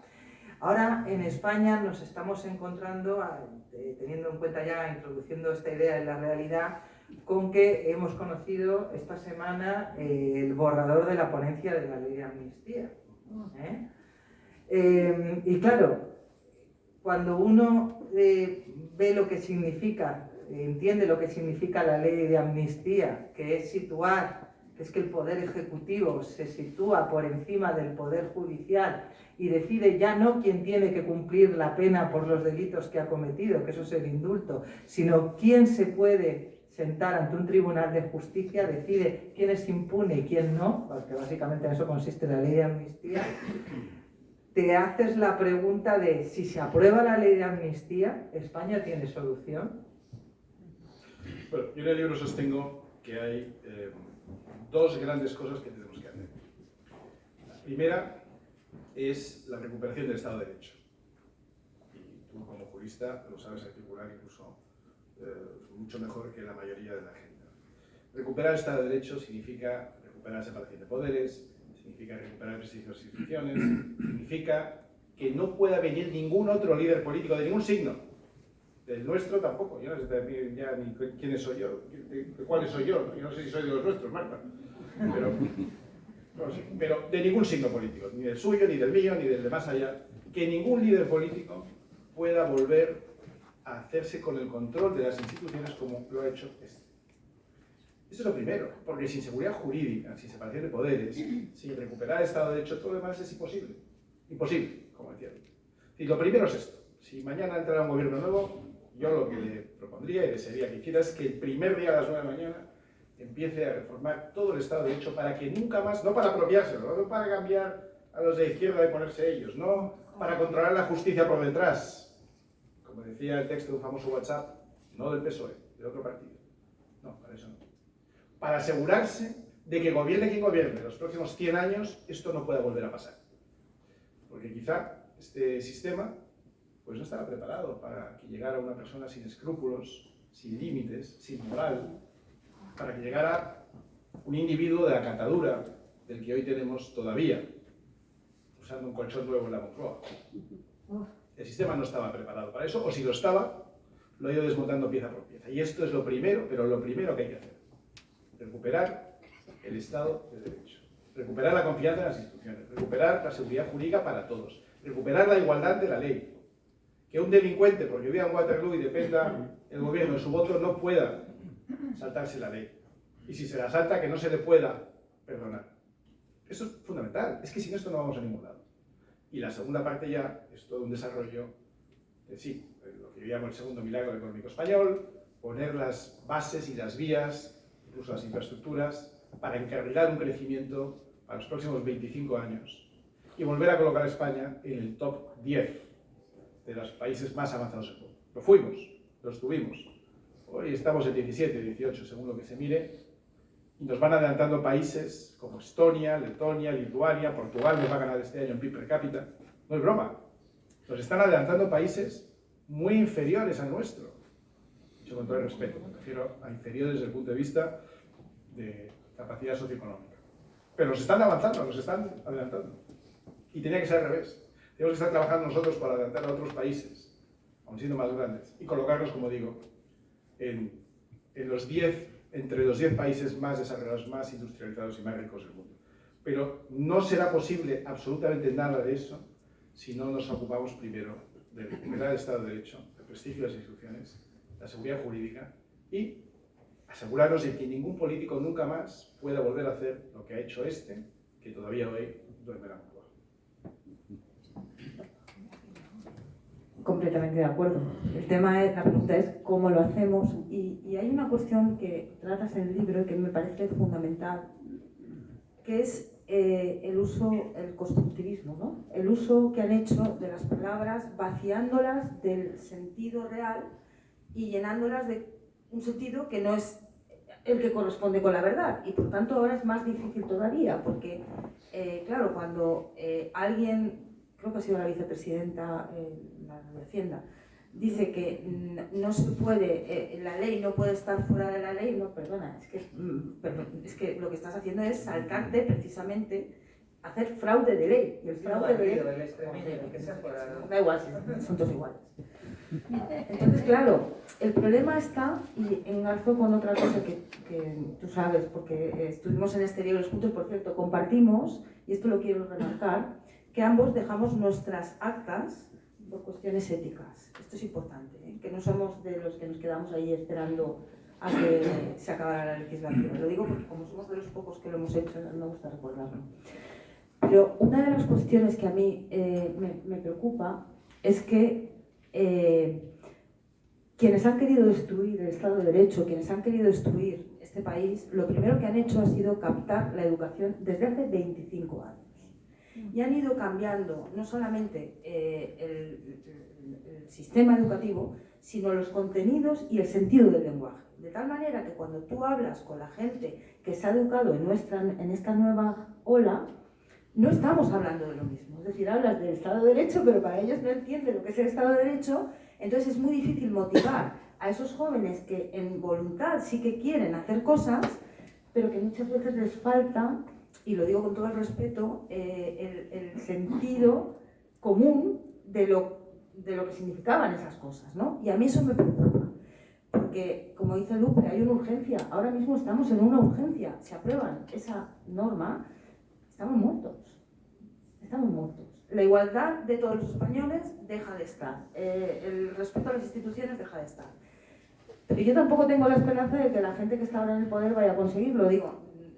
Ahora en España nos estamos encontrando, teniendo en cuenta ya, introduciendo esta idea en la realidad, con que hemos conocido esta semana el borrador de la ponencia de la ley de amnistía. Y claro, cuando uno ve lo que significa, entiende lo que significa la ley de amnistía, que es que el poder ejecutivo se sitúa por encima del poder judicial y decide ya no quién tiene que cumplir la pena por los delitos que ha cometido, que eso es el indulto, sino quién se puede sentar ante un tribunal de justicia, decide quién es impune y quién no, porque básicamente en eso consiste la ley de amnistía. te haces la pregunta de si se aprueba la ley de amnistía, ¿España tiene solución? Bueno, yo en el libro sostengo que hay dos grandes cosas que tenemos que hacer. La primera es la recuperación del Estado de Derecho. Y tú como jurista lo sabes articular incluso mucho mejor que la mayoría de la gente. Recuperar el Estado de Derecho significa recuperar la separación de poderes, significa recuperar el prestigio de las instituciones, significa que no pueda venir ningún otro líder político de ningún signo, del nuestro tampoco. Yo no sé ya ni quiénes soy yo, de cuáles soy yo, yo no sé si soy de los nuestros, Marta, pero de ningún signo político, ni del suyo, ni del mío, ni del de más allá, que ningún líder político pueda volver a hacerse con el control de las instituciones como lo ha hecho este. Eso es lo primero, porque sin seguridad jurídica, sin separación de poderes, sin recuperar el Estado de Derecho, todo lo demás es imposible. Imposible, como decía. Y lo primero es esto. Si mañana entrara un gobierno nuevo, yo lo que le propondría y desearía que hiciera es que el primer día a las 9 de la mañana empiece a reformar todo el Estado de Derecho para que nunca más, no para apropiárselo, no para cambiar a los de izquierda y ponerse ellos, no para controlar la justicia por detrás, como decía el texto de un famoso WhatsApp, no del PSOE, del otro partido. No, para eso no. Para asegurarse de que gobierne quien gobierne los próximos 100 años, esto no pueda volver a pasar. Porque quizá este sistema pues no estaba preparado para que llegara una persona sin escrúpulos, sin límites, sin moral, para que llegara un individuo de la catadura del que hoy tenemos todavía, usando un colchón nuevo en la Moncloa. El sistema no estaba preparado para eso, o si lo estaba, lo ha ido desmontando pieza por pieza. Y esto es lo primero, pero lo primero que hay que hacer. Recuperar el Estado de Derecho, recuperar la confianza en las instituciones, recuperar la seguridad jurídica para todos, recuperar la igualdad de la ley. Que un delincuente, porque viva en Waterloo y dependa el gobierno de su voto, no pueda saltarse la ley. Y si se la salta, que no se le pueda perdonar. Eso es fundamental. Es que sin esto no vamos a ningún lado. Y la segunda parte ya es todo un desarrollo de sí, lo que llamamos el segundo milagro económico español, poner las bases y las vías, incluso las infraestructuras, para encarrilar un crecimiento para los próximos 25 años y volver a colocar a España en el top 10 de los países más avanzados del mundo. Lo fuimos, lo estuvimos. Hoy estamos en 17, 18, según lo que se mire, y nos van adelantando países como Estonia, Letonia, Lituania, Portugal nos va a ganar este año en PIB per cápita. No es broma. Nos están adelantando países muy inferiores al nuestro. Dicho con todo el respeto, me refiero a inferiores desde el punto de vista de capacidad socioeconómica. Pero nos están avanzando, nos están adelantando. Y tenía que ser al revés. Tenemos que estar trabajando nosotros para adelantar a otros países, aun siendo más grandes, y colocarnos, como digo, entre los 10 países más desarrollados, más industrializados y más ricos del mundo. Pero no será posible absolutamente nada de eso si no nos ocupamos primero de recuperar el Estado de Derecho, el prestigio de las instituciones, la seguridad jurídica y asegurarnos de que ningún político nunca más pueda volver a hacer lo que ha hecho este, que todavía hoy duerme la Moncloa. Completamente de acuerdo. La pregunta es cómo lo hacemos y hay una cuestión que tratas en el libro que me parece fundamental, que es el constructivismo, ¿no? El uso que han hecho de las palabras, vaciándolas del sentido real y llenándolas de un sentido que no es el que corresponde con la verdad. Y por tanto ahora es más difícil todavía, porque, claro, cuando alguien, creo que ha sido la vicepresidenta de Hacienda, dice que no se puede, la ley no puede estar fuera de la ley, no, perdona, es que lo que estás haciendo es saltarte precisamente, hacer fraude de ley. Y el fraude de ley, da igual, son todos iguales. Entonces, claro, el problema está, y engarzo con otra cosa que tú sabes, porque estuvimos en exteriores juntos, por cierto, compartimos, y esto lo quiero remarcar, que ambos dejamos nuestras actas por cuestiones éticas. Esto es importante, que no somos de los que nos quedamos ahí esperando a que se acabara la legislación. Lo digo porque como somos de los pocos que lo hemos hecho, me gusta recordarlo. Pero una de las cuestiones que a mí me preocupa es que quienes han querido destruir el Estado de Derecho, quienes han querido destruir este país, lo primero que han hecho ha sido captar la educación desde hace 25 años. y han ido cambiando no solamente el sistema educativo, sino los contenidos y el sentido del lenguaje. De tal manera que cuando tú hablas con la gente que se ha educado en esta nueva ola, no estamos hablando de lo mismo. Es decir, hablas del Estado de Derecho, pero para ellos no entienden lo que es el Estado de Derecho, entonces es muy difícil motivar a esos jóvenes que en voluntad sí que quieren hacer cosas, pero que muchas veces les falta, y lo digo con todo el respeto, el sentido común de lo que significaban esas cosas, ¿no? Y a mí eso me preocupa, porque, como dice Lupe, hay una urgencia. Ahora mismo estamos en una urgencia. Si aprueban esa norma, estamos muertos. Estamos muertos. La igualdad de todos los españoles deja de estar. El respeto a las instituciones deja de estar. Pero yo tampoco tengo la esperanza de que la gente que está ahora en el poder vaya a conseguirlo.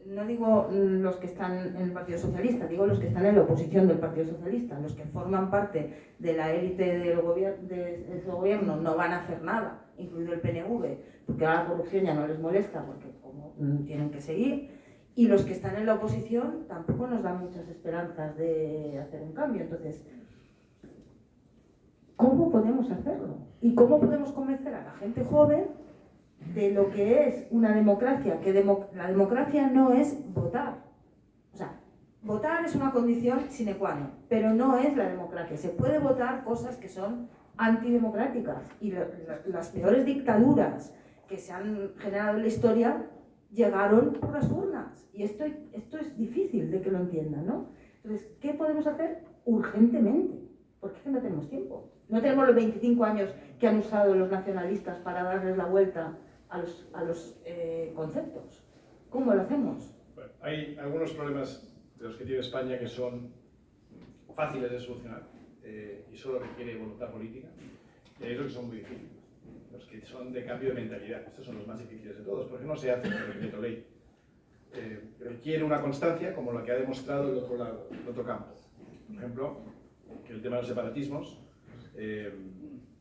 No digo los que están en el Partido Socialista, digo los que están en la oposición del Partido Socialista. Los que forman parte de la élite de ese gobierno no van a hacer nada, incluido el PNV, porque ahora la corrupción ya no les molesta, porque como tienen que seguir. Y los que están en la oposición tampoco nos dan muchas esperanzas de hacer un cambio. Entonces, ¿cómo podemos hacerlo? ¿Y cómo podemos convencer a la gente joven de lo que es una democracia? Que la democracia no es votar. O sea, votar es una condición sine qua non, pero no es la democracia. Se puede votar cosas que son antidemocráticas. Y las peores dictaduras que se han generado en la historia llegaron por las urnas. Y esto es difícil de que lo entiendan, ¿no? Entonces, ¿qué podemos hacer urgentemente? Porque es que no tenemos tiempo. No tenemos los 25 años que han usado los nacionalistas para darles la vuelta a los conceptos. ¿Cómo lo hacemos? Bueno, hay algunos problemas de los que tiene España que son fáciles de solucionar y solo requiere voluntad política. Y hay otros que son muy difíciles. Los que son de cambio de mentalidad. Estos son los más difíciles de todos, porque no se hace por decreto ley. Requiere una constancia como la que ha demostrado el otro lado, el otro campo. Por ejemplo, que el tema de los separatismos,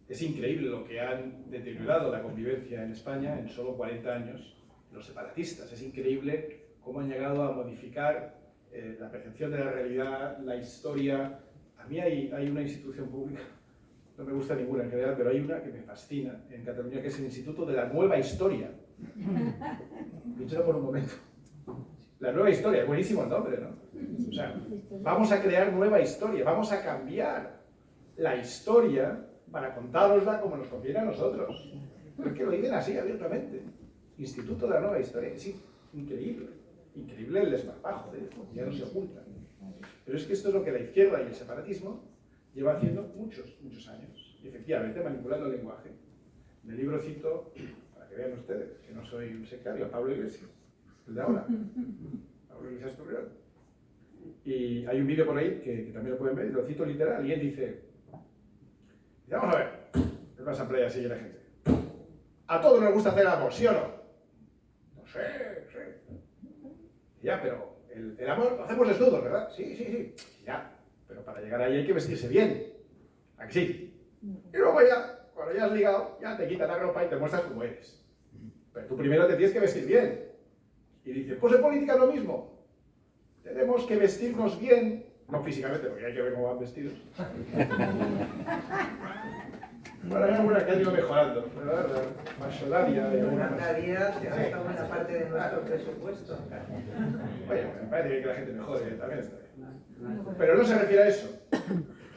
es increíble lo que han deteriorado la convivencia en España en solo 40 años los separatistas. Es increíble cómo han llegado a modificar la percepción de la realidad, la historia. A mí hay una institución pública, no me gusta ninguna en general, pero hay una que me fascina en Cataluña, que es el Instituto de la Nueva Historia. Piénsalo por un momento. La nueva historia, es buenísimo el nombre, ¿no? O sea, vamos a crear nueva historia, vamos a cambiar la historia para contárosla como nos conviene a nosotros. Pero es que lo dicen así abiertamente. Instituto de la Nueva Historia. Es increíble. Increíble el desparpajo de esto, ya no se oculta. Pero es que esto es lo que la izquierda y el separatismo lleva haciendo muchos años. Y efectivamente, manipulando el lenguaje. En el libro cito, para que vean ustedes, que no soy un sectario, a Pablo Iglesias, el de ahora. Pablo Iglesias Turrión. Y hay un vídeo por ahí que también lo pueden ver, lo cito literal, y él dice, vamos a ver, es una asamblea así la gente. A todos nos gusta hacer amor, ¿sí o no? No sé. Ya, pero el amor lo hacemos desnudos, ¿verdad? Sí. Ya, pero para llegar ahí hay que vestirse bien. ¿A que sí? Y luego ya, cuando ya has ligado, ya te quitas la ropa y te muestras como eres. Pero tú primero te tienes que vestir bien. Y dice, pues en política es lo mismo. Tenemos que vestirnos bien, no físicamente, porque hay que ver cómo van vestidos. Bueno, hay alguna que ha ido mejorando, ¿verdad? La masonaria de alguna calidad que gasta buena parte de nuestro presupuesto. Oye, me parece que la gente mejore, también está bien. Pero no se refiere a eso.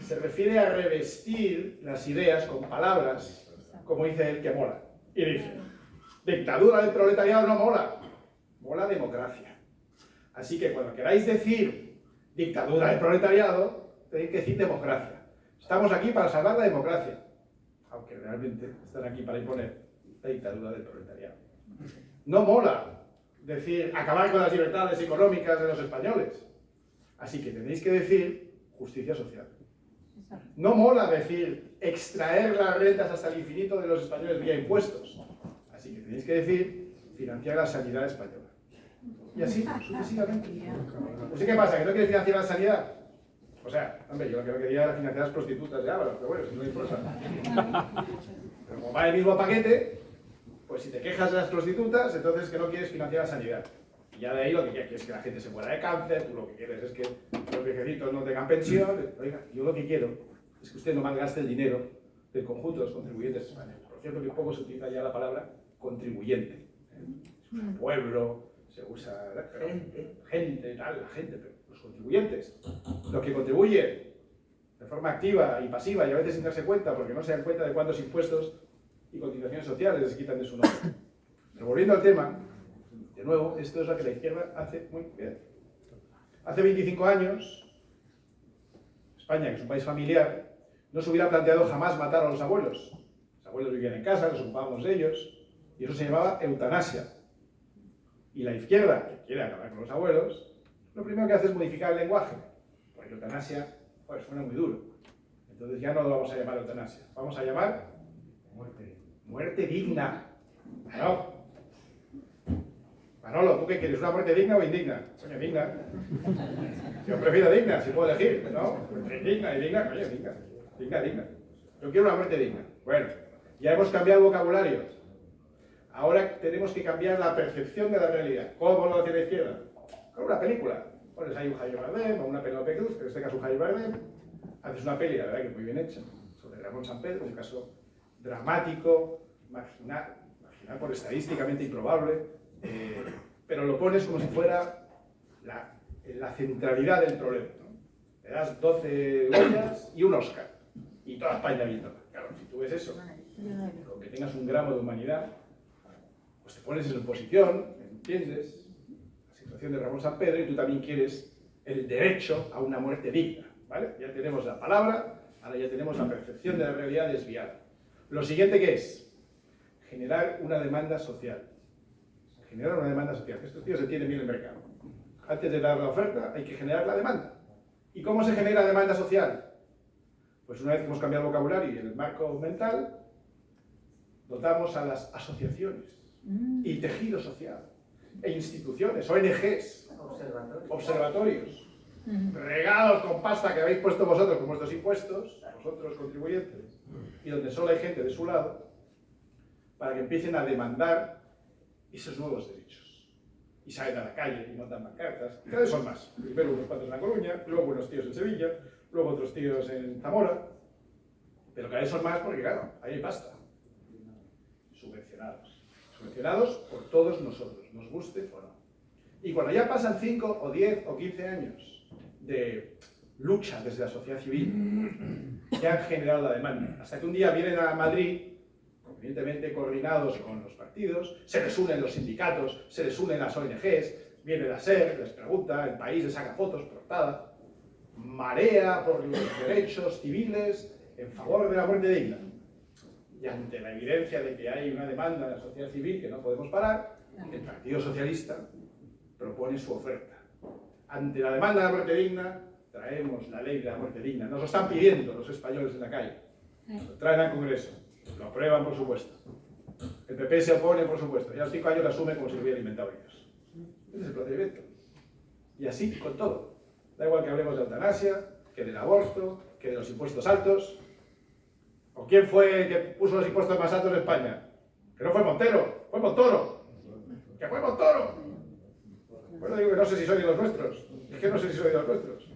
Se refiere a revestir las ideas con palabras, como dice él, que mola. Y dice, dictadura del proletariado no mola, mola democracia. Así que cuando queráis decir dictadura del proletariado, tenéis que decir democracia. Estamos aquí para salvar la democracia, aunque realmente están aquí para imponer la dictadura del proletariado. No mola decir acabar con las libertades económicas de los españoles. Así que tenéis que decir justicia social. No mola decir extraer las rentas hasta el infinito de los españoles vía impuestos. Así que tenéis que decir financiar la sanidad española. Y así, sucesivamente. ¿Usted qué pasa? ¿Que no quiere financiar la sanidad? O sea, hombre, yo lo que no quería era financiar las prostitutas de Ábalos, pero bueno, si no importa. Pero como va el mismo paquete, pues si te quejas de las prostitutas, entonces que no quieres financiar la sanidad. Y ya de ahí lo que quieres es que la gente se muera de cáncer, tú lo que quieres es que los viejecitos no tengan pensión. Oiga, yo lo que quiero es que usted no malgaste el dinero del conjunto de los contribuyentes españoles. Por cierto, que poco se utiliza ya la palabra contribuyente. Se usa pueblo, se usa gente, tal, la gente, pero los contribuyentes, los que contribuyen de forma activa y pasiva y a veces sin darse cuenta, porque no se dan cuenta de cuántos impuestos y cotizaciones sociales les quitan de su nombre. Pero volviendo al tema, de nuevo, esto es lo que la izquierda hace muy bien. Hace 25 años, España, que es un país familiar, no se hubiera planteado jamás matar a los abuelos. Los abuelos vivían en casa, nos ocupábamos de ellos, y eso se llamaba eutanasia. Y la izquierda, que quiere acabar con los abuelos, lo primero que hace es modificar el lenguaje, porque eutanasia, pues suena muy duro. Entonces ya no lo vamos a llamar eutanasia, vamos a llamar muerte digna. ¿No? Manolo, ¿tú qué quieres? ¿Una muerte digna o indigna? Coño, digna. Yo prefiero digna, si puedo elegir, ¿no? Digna y digna, coño, digna. Digna. Yo quiero una muerte digna. Bueno, ya hemos cambiado el vocabulario. Ahora tenemos que cambiar la percepción de la realidad. ¿Cómo lo hace la izquierda? Con una película. Pones ahí un Javier Bardem o una Penélope Cruz, en este caso un Javier Bardem. Haces una peli, la verdad que muy bien hecha, sobre Ramón Sampedro, un caso dramático, marginal por estadísticamente improbable, pero lo pones como si fuera la centralidad del problema, ¿no? Le das 12 Goyas y un Oscar, y toda España viéndola. Claro, si tú ves eso, con que tengas un gramo de humanidad, pues te pones en posición, entiendes la situación de Ramón Sampedro y tú también quieres el derecho a una muerte digna, ¿vale? Ya tenemos la palabra, ahora ya tenemos la percepción de la realidad desviada. Lo siguiente que es generar una demanda social. Generar una demanda social. Estos tíos se tienen bien el mercado. Antes de dar la oferta hay que generar la demanda. ¿Y cómo se genera demanda social? Pues una vez que hemos cambiado el vocabulario y el marco mental, dotamos a las asociaciones y tejido social e instituciones, ONGs, observatorios, regados con pasta que habéis puesto vosotros con vuestros impuestos, vosotros contribuyentes, y donde solo hay gente de su lado, para que empiecen a demandar esos nuevos derechos. Y salen a la calle y montan pancartas, y cada vez son más. Primero unos cuantos en La Coruña, luego unos tíos en Sevilla, luego otros tíos en Zamora, pero cada vez son más porque, claro, ahí hay pasta. Subvencionados. Subvencionados por todos nosotros, nos guste o no. Y cuando ya pasan 5 o 10 o 15 años de lucha desde la sociedad civil, que han generado la demanda, hasta que un día vienen a Madrid, evidentemente coordinados con los partidos, se les unen los sindicatos, se les unen las ONGs, viene la SER, les pregunta, el país les saca fotos, portada, marea por los derechos civiles en favor de la muerte digna. Y ante la evidencia de que hay una demanda de la sociedad civil que no podemos parar, el Partido Socialista propone su oferta. Ante la demanda de la muerte digna, traemos la ley de la muerte digna. Nos lo están pidiendo los españoles en la calle. Lo traen al Congreso. Lo aprueban, por supuesto. El PP se opone, por supuesto. Y a los 5 años lo asume como si lo hubiera inventado ellos. Ese es el procedimiento. Y así con todo. Da igual que hablemos de eutanasia, que del aborto, que de los impuestos altos. ¿O quién fue el que puso los impuestos más altos en España? Que no fue Montero, fue Montoro. ¡Que fue Montoro! Bueno, digo que no sé si soy de los nuestros. Es que no sé si soy de los nuestros.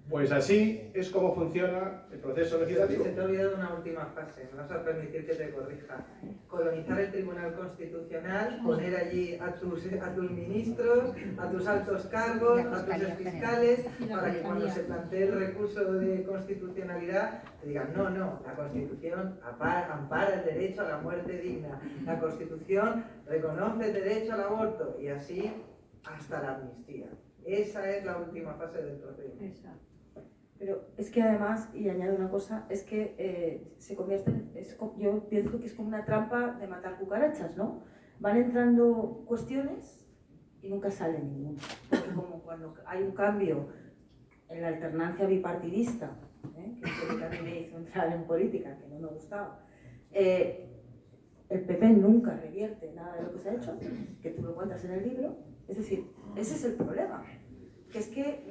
Pues así es como funciona el proceso legislativo. Se te ha olvidado una última fase, me vas a permitir que te corrija. Colonizar el Tribunal Constitucional, poner allí a tus ministros, a tus altos cargos, a tus fiscales, para que cuando se plantee el recurso de constitucionalidad te digan no, la Constitución ampara el derecho a la muerte digna, la Constitución reconoce el derecho al aborto y así hasta la amnistía. Esa es la última fase del procedimiento. Pero es que además, y añado una cosa, es que se convierten, yo pienso que es como una trampa de matar cucarachas, ¿no? Van entrando cuestiones y nunca sale ninguna. Porque como cuando hay un cambio en la alternancia bipartidista, que es lo que a mí me hizo entrar en política, que no me gustaba, el PP nunca revierte nada de lo que se ha hecho, que tú lo cuentas en el libro. Es decir, ese es el problema. Que es que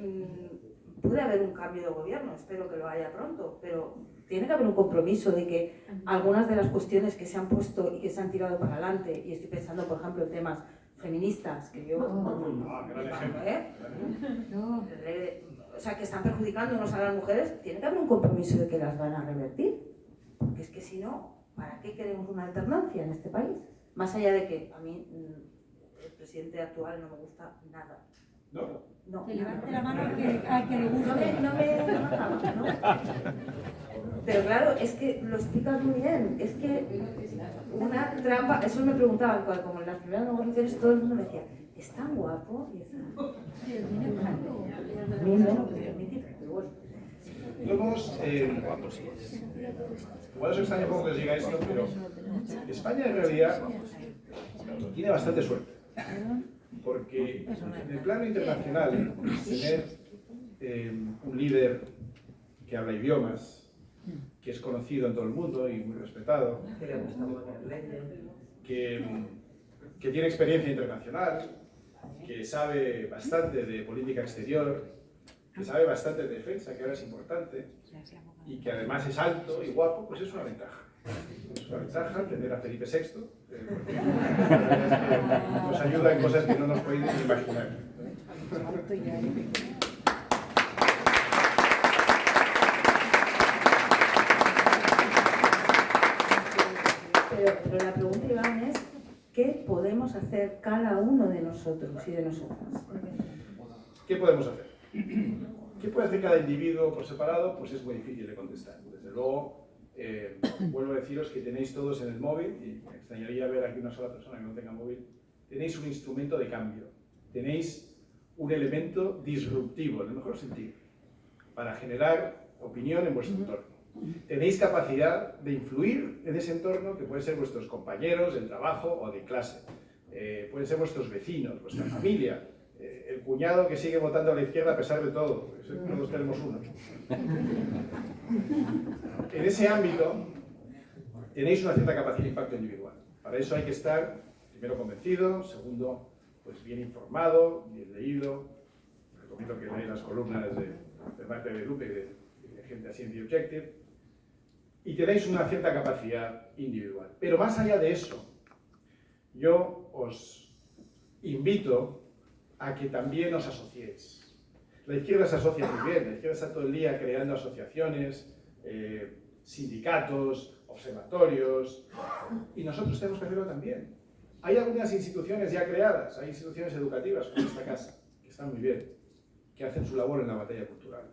puede haber un cambio de gobierno, espero que lo haya pronto, pero tiene que haber un compromiso de que algunas de las cuestiones que se han puesto y que se han tirado para adelante, y estoy pensando, por ejemplo, en temas feministas, que yo... gran ejemplo. O sea, que están perjudicándonos a las mujeres, tiene que haber un compromiso de que las van a revertir. Porque es que si no, ¿para qué queremos una alternancia en este país? Más allá de que a mí el presidente actual no me gusta nada. ¿No? Que levante la mano al que le guste. No me acaba, ¿no? Pero claro, es que lo explicas muy bien. Es que una trampa, eso me preguntaban, como en las primeras negociaciones todo el mundo me decía, ¿es tan guapo? Y Luego, igual os extraña un poco que os diga esto, pero España en realidad tiene bastante suerte. Porque en el plano internacional, tener un líder que habla idiomas, que es conocido en todo el mundo y muy respetado, que tiene experiencia internacional, que sabe bastante de política exterior, que sabe bastante de defensa, que ahora es importante, y que además es alto y guapo, pues es una ventaja. Es una ventaja tener a Felipe VI, porque nos ayuda en cosas que no nos podéis ni imaginar. Pero la pregunta, Iván, es ¿qué podemos hacer cada uno de nosotros y de nosotras? ¿Qué podemos hacer? ¿Qué puede hacer cada individuo por separado? Pues es muy difícil de contestar. Desde luego, vuelvo a deciros que tenéis todos en el móvil, y me extrañaría ver aquí una sola persona que no tenga móvil, tenéis un instrumento de cambio, tenéis un elemento disruptivo, en el mejor sentido, para generar opinión en vuestro entorno. Tenéis capacidad de influir en ese entorno, que pueden ser vuestros compañeros del trabajo o de clase, pueden ser vuestros vecinos, vuestra familia, el cuñado que sigue votando a la izquierda a pesar de todo, todos tenemos uno. En ese ámbito tenéis una cierta capacidad de impacto individual. Para eso hay que estar, primero, convencido, segundo, pues bien informado, bien leído. Recomiendo que leáis las columnas de Marte de Lupe y de gente así en The Objective. Y tenéis una cierta capacidad individual. Pero más allá de eso, yo os invito a que también os asociéis. La izquierda se asocia muy bien, la izquierda está todo el día creando asociaciones, sindicatos, observatorios, y nosotros tenemos que hacerlo también. Hay algunas instituciones ya creadas, hay instituciones educativas como esta casa, que están muy bien, que hacen su labor en la batalla cultural.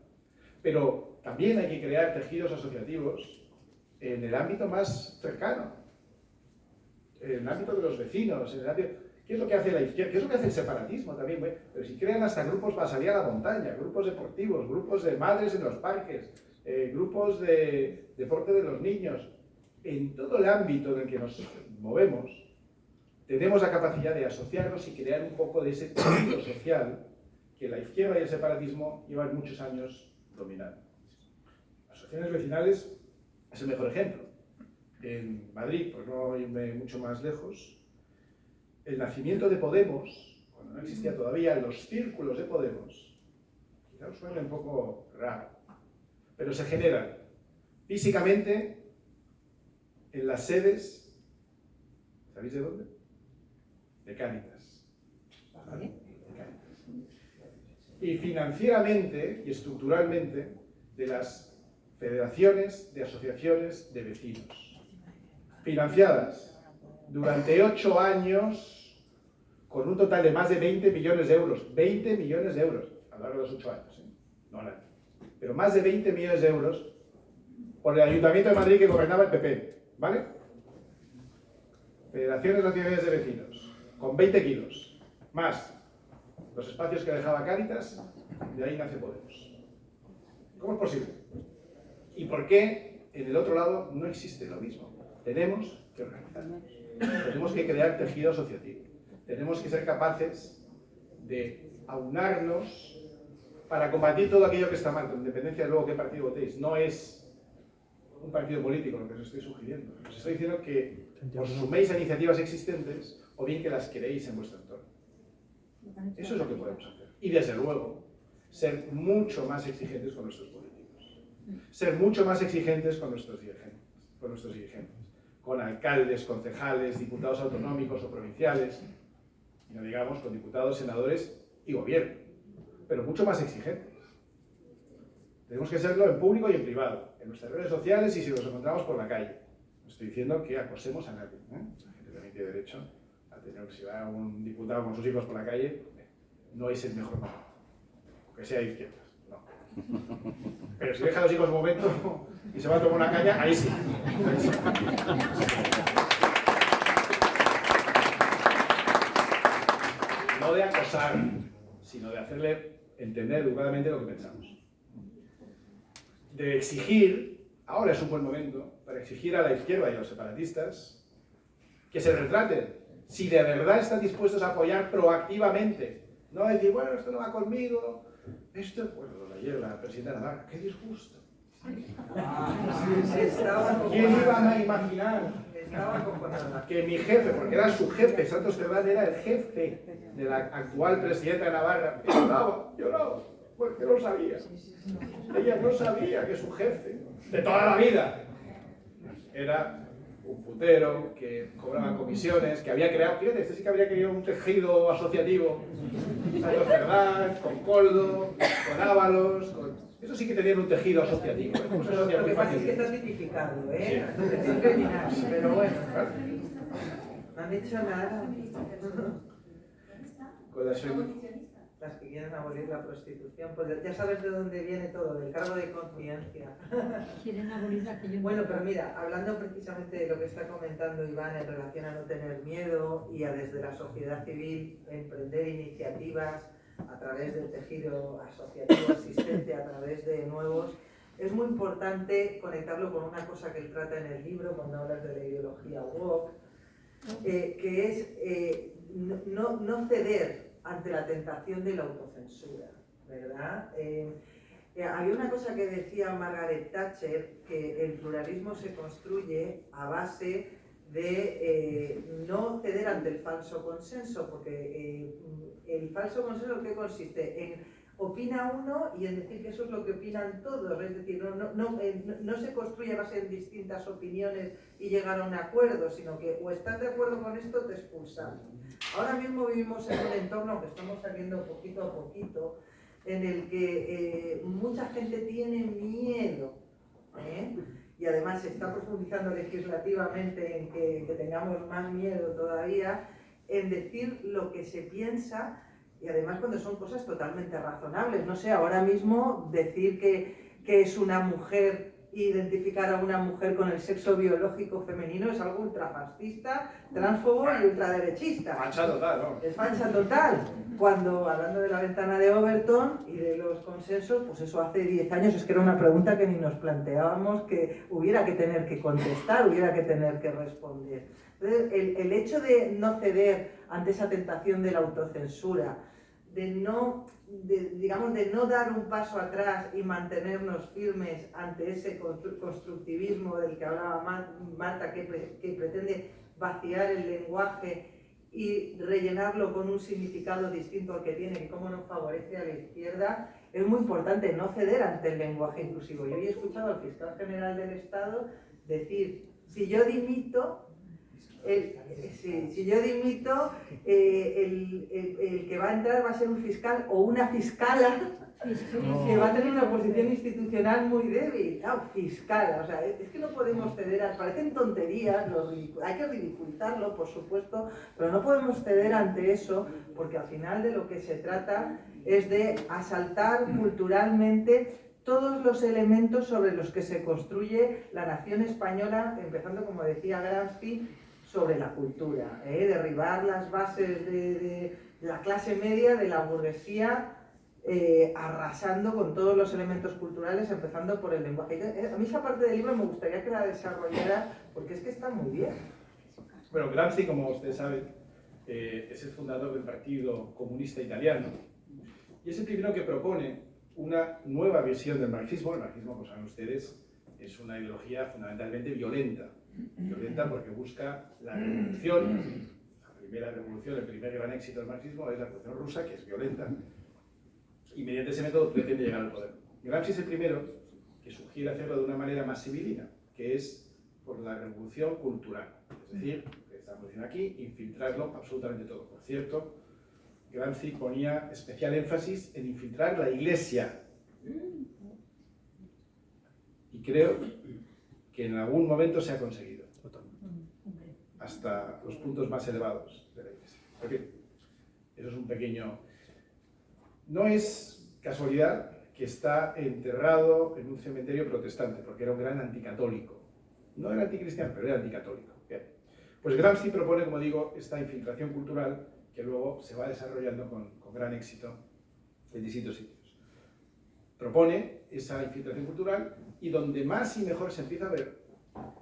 Pero también hay que crear tejidos asociativos en el ámbito más cercano, en el ámbito de los vecinos, en el ámbito... ¿Qué es lo que hace la izquierda? ¿Qué es lo que hace el separatismo también? Pero si crean hasta grupos para salir a la montaña, grupos deportivos, grupos de madres en los parques, grupos de deporte de los niños, en todo el ámbito en el que nos movemos, tenemos la capacidad de asociarnos y crear un poco de ese tejido social que la izquierda y el separatismo llevan muchos años dominando. Las asociaciones vecinales es el mejor ejemplo. En Madrid, por no irme mucho más lejos, el nacimiento de Podemos, cuando no existía todavía, los círculos de Podemos, quizá os suene un poco raro, pero se generan físicamente en las sedes, ¿sabéis de dónde? De Cáritas. ¿Vale? De Cáritas. Y financieramente y estructuralmente de las federaciones de asociaciones de vecinos, financiadas durante 8 años con un total de más de 20 millones de euros. 20 millones de euros a lo largo de los 8 años, no al año. Pero más de 20 millones de euros por el Ayuntamiento de Madrid que gobernaba el PP, ¿vale? Federaciones nacionales de vecinos, con 20 kilos, más los espacios que dejaba Cáritas, de ahí nace Podemos. ¿Cómo es posible? ¿Y por qué en el otro lado no existe lo mismo? Tenemos que organizarnos, tenemos que crear tejido asociativo, tenemos que ser capaces de aunarnos para combatir todo aquello que está mal, con independencia de luego qué partido votéis. No es un partido político lo que os estoy sugiriendo. Os estoy diciendo que os suméis a iniciativas existentes o bien que las creéis en vuestro entorno. Eso es lo que podemos hacer. Y desde luego, ser mucho más exigentes con nuestros políticos, ser mucho más exigentes con nuestros dirigentes, con alcaldes, concejales, diputados autonómicos o provinciales, y no digamos con diputados, senadores y gobierno, pero mucho más exigentes. Tenemos que serlo en público y en privado, en nuestras redes sociales y si nos encontramos por la calle. No estoy diciendo que acosemos a nadie, ¿eh? La gente también tiene derecho a tener, si va un diputado con sus hijos por la calle, no es el mejor momento, aunque sea de izquierdas, no. Pero si deja a los hijos un momento y se va a tomar una caña, ahí sí. Ahí sí. No de acosar, sino de hacerle entender educadamente lo que pensamos. De exigir, ahora es un buen momento, para exigir a la izquierda y a los separatistas que se retraten, si de verdad están dispuestos a apoyar proactivamente, no decir, bueno, esto no va conmigo, esto, bueno, ayer la presidenta de Navarra, qué disgusto. ¿Quién iba a imaginar que mi jefe, porque era su jefe, Santos Cerdán era el jefe de la actual presidenta de Navarra, lloraba, porque no sabía. Ella no sabía que su jefe, de toda la vida, era un putero, que cobraba comisiones, que había creado, fíjate, este sí que habría creado un tejido asociativo, Santos Cerdán, con Coldo, con Ábalos, eso sí que tenían un tejido asociativo. Lo que pasa es que está tipificado, ¿eh? Sí. Pero bueno, no han hecho nada. Con las que quieren abolir la prostitución, pues ya sabes de dónde viene todo, del cargo de conciencia. Quieren abolir aquello. Bueno, pero mira, hablando precisamente de lo que está comentando Iván en relación a no tener miedo y a desde la sociedad civil emprender iniciativas a través del tejido asociativo existente, a través de nuevos, es muy importante conectarlo con una cosa que él trata en el libro cuando hablas de la ideología woke, que es no ceder ante la tentación de la autocensura, ¿verdad? Había una cosa que decía Margaret Thatcher, que el pluralismo se construye a base de no ceder ante el falso consenso, porque el falso consenso ¿en qué consiste? En opina uno y en decir que eso es lo que opinan todos, es decir, no se construye a base de distintas opiniones y llegar a un acuerdo, sino que o estás de acuerdo con esto o te expulsamos. Ahora mismo vivimos en un entorno que estamos saliendo poquito a poquito, en el que mucha gente tiene miedo, y además se está profundizando legislativamente en que tengamos más miedo todavía, en decir lo que se piensa, y además cuando son cosas totalmente razonables. No sé, ahora mismo decir que es una mujer, identificar a una mujer con el sexo biológico femenino es algo ultrafascista, transfobo y ultraderechista. Facha total, ¿no? Es facha total. Cuando, hablando de la ventana de Overton y de los consensos, pues eso hace 10 años es que era una pregunta que ni nos planteábamos que hubiera que tener que contestar, hubiera que tener que responder. Entonces, el hecho de no ceder ante esa tentación de la autocensura, de no dar un paso atrás y mantenernos firmes ante ese constructivismo del que hablaba Marta, que pretende vaciar el lenguaje y rellenarlo con un significado distinto al que tiene, que cómo nos favorece a la izquierda, es muy importante no ceder ante el lenguaje inclusivo. Yo había escuchado al fiscal general del Estado decir, si yo dimito, el que va a entrar va a ser un fiscal o una fiscala que va a tener una posición institucional muy débil. Claro, fiscala, o sea, es que no podemos ceder, parecen tonterías, hay que ridiculizarlo, por supuesto, pero no podemos ceder ante eso, porque al final de lo que se trata es de asaltar culturalmente todos los elementos sobre los que se construye la nación española, empezando, como decía Gramsci, sobre la cultura, derribar las bases de la clase media, de la burguesía, arrasando con todos los elementos culturales, empezando por el lenguaje. A mí esa parte del libro me gustaría que la desarrollara, porque es que está muy bien. Bueno, Gramsci, como ustedes saben, es el fundador del Partido Comunista Italiano, y es el primero que propone una nueva visión del marxismo. El marxismo, como saben ustedes, es una ideología fundamentalmente violenta porque busca la revolución. La primera revolución, el primer gran éxito del marxismo es la revolución rusa, que es violenta. y mediante ese método pretende llegar al poder. Gramsci es el primero que sugiere hacerlo de una manera más civilina, que es por la revolución cultural. Es decir, que estamos diciendo aquí, infiltrarlo absolutamente todo. Por cierto, Gramsci ponía especial énfasis en infiltrar la Iglesia. Y creo que en algún momento se ha conseguido. Hasta los puntos más elevados de la Iglesia. En fin, eso es un pequeño... No es casualidad que está enterrado en un cementerio protestante, porque era un gran anticatólico. No era anticristiano, pero era anticatólico. Bien. Pues Gramsci propone, como digo, esta infiltración cultural que luego se va desarrollando con gran éxito en distintos sitios. Propone esa infiltración cultural y donde más y mejor se empieza a ver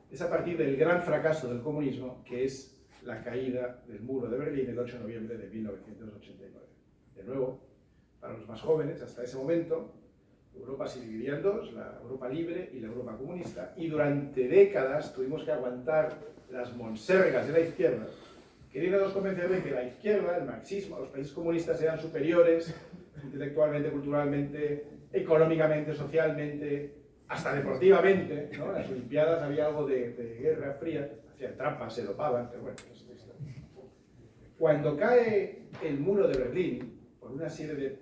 es a partir del gran fracaso del comunismo, que es la caída del muro de Berlín el 8 de noviembre de 1989. De nuevo, para los más jóvenes, hasta ese momento, Europa se dividía en dos, la Europa libre y la Europa comunista, y durante décadas tuvimos que aguantar las monsergas de la izquierda, queriéndonos convencer de que la izquierda, el marxismo, los países comunistas eran superiores intelectualmente, culturalmente, económicamente, socialmente, hasta deportivamente, ¿no? En las Olimpiadas había algo de guerra fría, hacían trampas, se dopaban, pero bueno, eso es historia. Cuando cae el muro de Berlín, por una serie de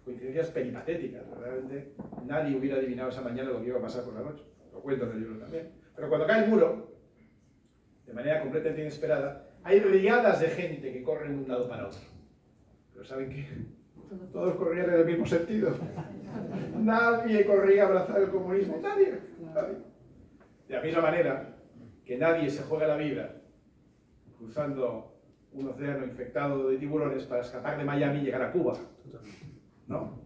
coincidencias peripatéticas, verdaderamente nadie hubiera adivinado esa mañana lo que iba a pasar por la noche, lo cuento en el libro también, pero cuando cae el muro, de manera completamente inesperada, hay riadas de gente que corren de un lado para otro, pero ¿saben qué? Todos corrían en el mismo sentido. Nadie corría a abrazar el comunismo, nadie. De la misma manera que nadie se juega la vida cruzando un océano infectado de tiburones para escapar de Miami y llegar a Cuba. ¿No?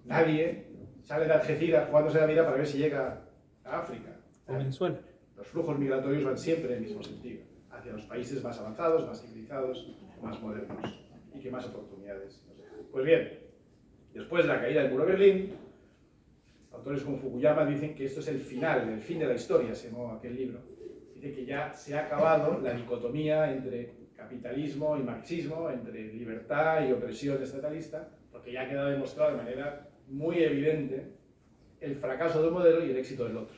Nadie sale de Algeciras jugándose la vida para ver si llega a África. O Venezuela. Los flujos migratorios van siempre en el mismo sentido, hacia los países más avanzados, más civilizados, más modernos y que más oportunidades. Pues bien, después de la caída del muro de Berlín, autores como Fukuyama dicen que esto es el final, el fin de la historia, se llamó aquel libro. Dice que ya se ha acabado la dicotomía entre capitalismo y marxismo, entre libertad y opresión estatalista, porque ya ha quedado demostrado de manera muy evidente el fracaso de un modelo y el éxito del otro.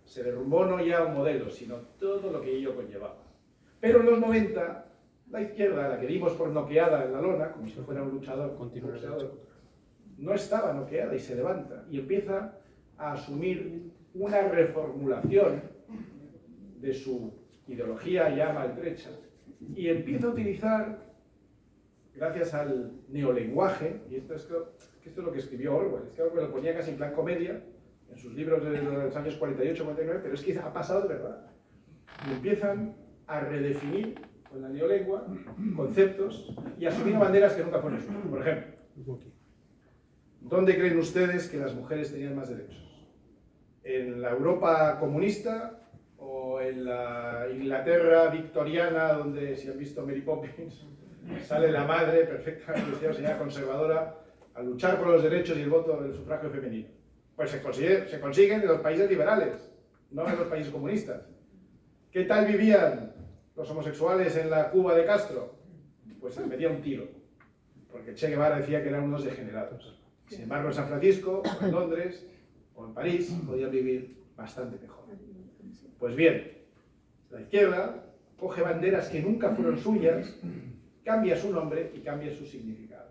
Se derrumbó no ya un modelo, sino todo lo que ello conllevaba. Pero en los 90, la izquierda, la que dimos por noqueada en la lona, como si fuera un luchador, no estaba noqueada y se levanta y empieza a asumir una reformulación de su ideología ya maltrecha y empieza a utilizar, gracias al neolenguaje, y esto es lo que escribió Orwell, es que Orwell lo ponía casi en plan comedia en sus libros de los años 48-49, pero es que ha pasado de verdad. Y empiezan a redefinir con la neolengua conceptos y asumiendo banderas que nunca fueron suyas. Por ejemplo, ¿dónde creen ustedes que las mujeres tenían más derechos? ¿En la Europa comunista o en la Inglaterra victoriana, donde, si han visto Mary Poppins, sale la madre perfectamente señora conservadora a luchar por los derechos y el voto del sufragio femenino? Pues se consiguen en los países liberales, no en los países comunistas. ¿Qué tal vivían los homosexuales en la Cuba de Castro? Pues se les metía un tiro, porque Che Guevara decía que eran unos degenerados. Sin embargo, en San Francisco, o en Londres, o en París, podían vivir bastante mejor. Pues bien, la izquierda coge banderas que nunca fueron suyas, cambia su nombre y cambia su significado.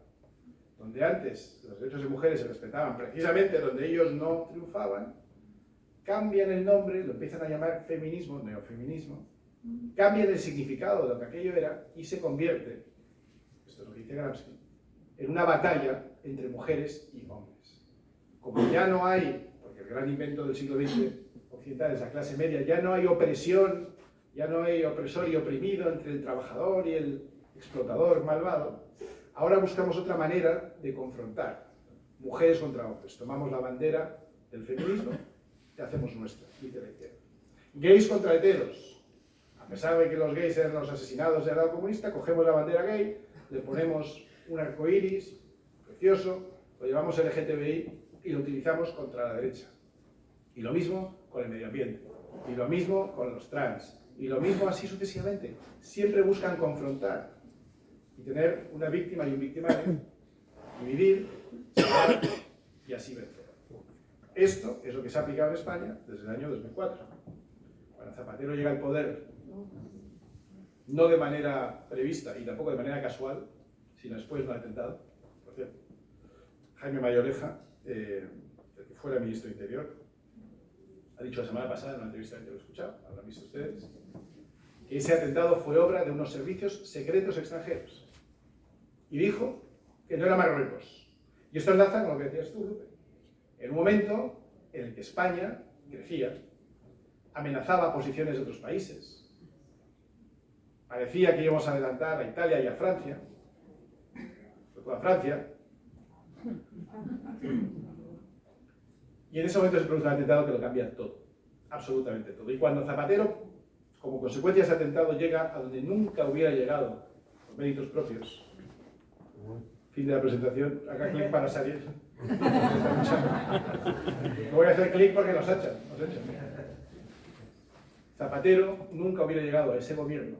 Donde antes los derechos de mujeres se respetaban precisamente donde ellos no triunfaban, cambian el nombre, lo empiezan a llamar feminismo, neofeminismo, cambian el significado de lo que aquello era y se convierte, esto es lo que dice Gramsci, en una batalla entre mujeres y hombres. Como ya no hay, porque el gran invento del siglo XX occidental es la clase media, ya no hay opresión, ya no hay opresor y oprimido entre el trabajador y el explotador malvado, ahora buscamos otra manera de confrontar mujeres contra hombres. Tomamos la bandera del feminismo y hacemos nuestra, dice la izquierda. Gays contra heteros. A pesar de que los gays eran los asesinados del lado comunista, cogemos la bandera gay, le ponemos un arco iris precioso, lo llevamos LGTBI y lo utilizamos contra la derecha. Y lo mismo con el medio ambiente, y lo mismo con los trans, y lo mismo así sucesivamente. Siempre buscan confrontar y tener una víctima y un victimario, dividir, separar y así vencer. Esto es lo que se ha aplicado en España desde el año 2004. Cuando Zapatero llega al poder, no de manera prevista y tampoco de manera casual, sino después de un atentado. Por cierto, Jaime Mayoreja, el que fuera ministro de Interior, ha dicho la semana pasada en una entrevista que lo he escuchado, habrán visto ustedes, que ese atentado fue obra de unos servicios secretos extranjeros. Y dijo que no era Marruecos. Y esto enlaza con lo que decías tú, Lupe. En un momento en el que España crecía, amenazaba posiciones de otros países. Parecía que íbamos a adelantar a Italia y a Francia, sobre todo a Francia. Y en ese momento se produce un atentado que lo cambia todo, absolutamente todo. Y cuando Zapatero, como consecuencia de ese atentado, llega a donde nunca hubiera llegado por méritos propios. Fin de la presentación. Haga clic para salir. No voy a hacer clic porque nos echan. Zapatero nunca hubiera llegado a ese gobierno.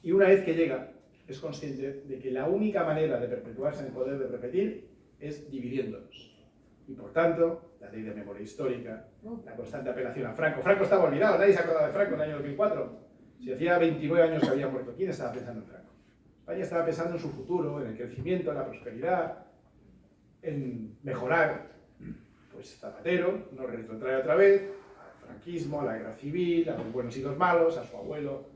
Y una vez que llega, es consciente de que la única manera de perpetuarse en el poder, de repetir, es dividiéndonos. Y por tanto, la ley de memoria histórica, la constante apelación a Franco. Franco estaba olvidado, nadie se acordaba de Franco en el año 2004. Si hacía 29 años que había muerto, ¿quién estaba pensando en Franco? España estaba pensando en su futuro, en el crecimiento, en la prosperidad, en mejorar. Pues Zapatero nos retrotrae otra vez al franquismo, a la guerra civil, a los buenos y los malos, a su abuelo.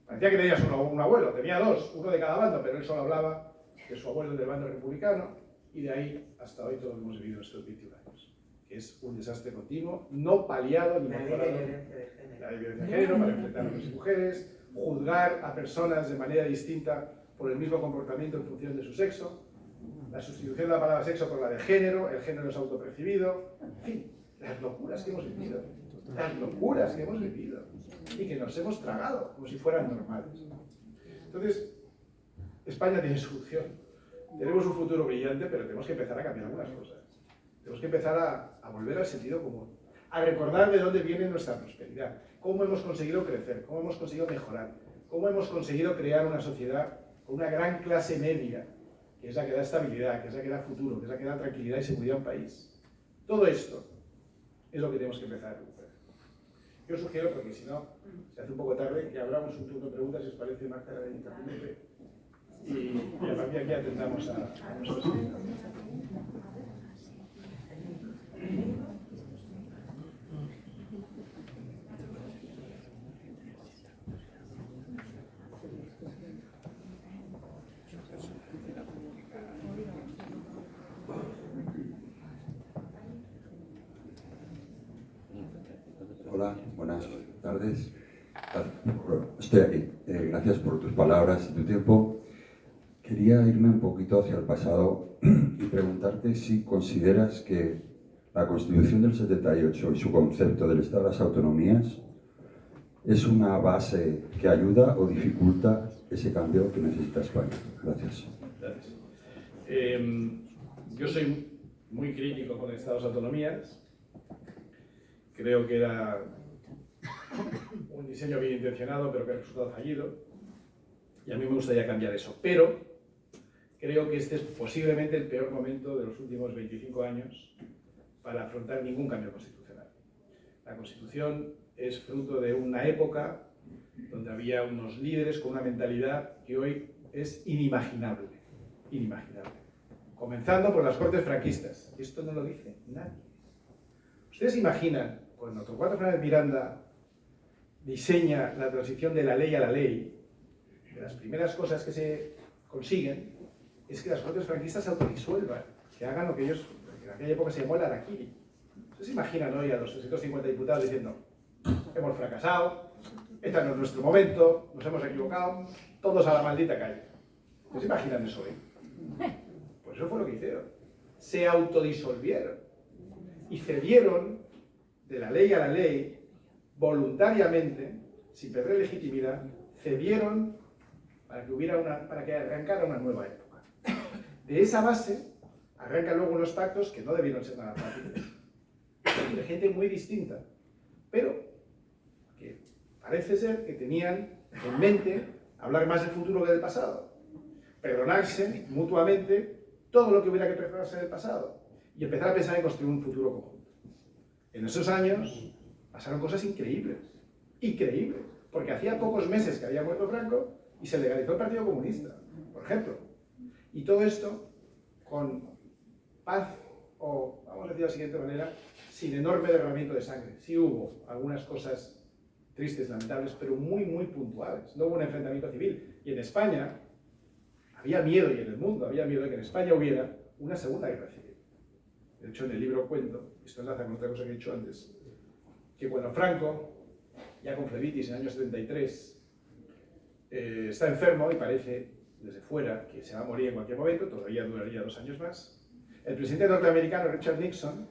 Parecía que tenía un abuelo, tenía dos, uno de cada bando, pero él solo hablaba de su abuelo del bando republicano, y de ahí hasta hoy todos hemos vivido estos 21 años, que es un desastre continuo, no paliado ni mejorado. La violencia de género para enfrentar a hombres y mujeres, juzgar a personas de manera distinta por el mismo comportamiento en función de su sexo, la sustitución de la palabra sexo por la de género, el género es autopercibido, en fin, las locuras que hemos vivido, y que nos hemos tragado como si fueran normales. Entonces, España tiene solución. Tenemos un futuro brillante, pero tenemos que empezar a cambiar algunas cosas. Tenemos que empezar a volver al sentido común, a recordar de dónde viene nuestra prosperidad, cómo hemos conseguido crecer, cómo hemos conseguido mejorar, cómo hemos conseguido crear una sociedad con una gran clase media, que es la que da estabilidad, que es la que da futuro, que es la que da tranquilidad y seguridad a un país. Todo esto es lo que tenemos que empezar a recuperar. Yo os sugiero, porque si no, se hace un poco tarde, que abramos un turno de preguntas, si os parece, Marta, de interrumpir. Y a partir de aquí atendamos a nuestros invitados. Hola, buenas tardes. Estoy aquí. Gracias por tus palabras y tu tiempo. Quería irme un poquito hacia el pasado y preguntarte si consideras que la Constitución del 78 y su concepto del Estado de las Autonomías es una base que ayuda o dificulta ese cambio que necesita España. Gracias. Gracias. Yo soy muy crítico con el Estado de las Autonomías. Creo que era un diseño bien intencionado, pero que ha resultado fallido. Y a mí me gustaría cambiar eso. Pero creo que este es posiblemente el peor momento de los últimos 25 años para afrontar ningún cambio constitucional. La Constitución es fruto de una época donde había unos líderes con una mentalidad que hoy es inimaginable. Inimaginable. Comenzando por las Cortes franquistas. Esto no lo dice nadie. ¿Ustedes imaginan, cuando Torcuato Fernández Miranda diseña la transición de la ley a la ley, de las primeras cosas que se consiguen es que las Cortes franquistas se autodisuelvan, que hagan lo que ellos, en aquella época se llamó el harakiri. ¿Ustedes se imaginan hoy a los 350 diputados diciendo, hemos fracasado, este no es nuestro momento, nos hemos equivocado, todos a la maldita calle? ¿Ustedes se imaginan eso hoy? Pues eso fue lo que hicieron. Se autodisolvieron y cedieron de la ley a la ley voluntariamente, sin perder legitimidad, cedieron para que arrancara una nueva época. De esa base arrancan luego unos pactos que no debieron ser nada fáciles, de gente muy distinta, pero que parece ser que tenían en mente hablar más del futuro que del pasado, perdonarse mutuamente todo lo que hubiera que prepararse en el pasado y empezar a pensar en construir un futuro conjunto. En esos años pasaron cosas increíbles, increíbles, porque hacía pocos meses que había muerto Franco y se legalizó el Partido Comunista, por ejemplo. Y todo esto con paz, o vamos a decir de la siguiente manera, sin enorme derramamiento de sangre. Sí hubo algunas cosas tristes, lamentables, pero muy, muy puntuales. No hubo un enfrentamiento civil. Y en España había miedo, y en el mundo había miedo de que en España hubiera una segunda guerra civil. De hecho, en el libro cuento, esto enlaza con otra cosa que he dicho antes, que cuando Franco, ya con flebitis en el año 73, está enfermo y parece desde fuera que se va a morir en cualquier momento, todavía duraría 2 años más, el presidente norteamericano Richard Nixon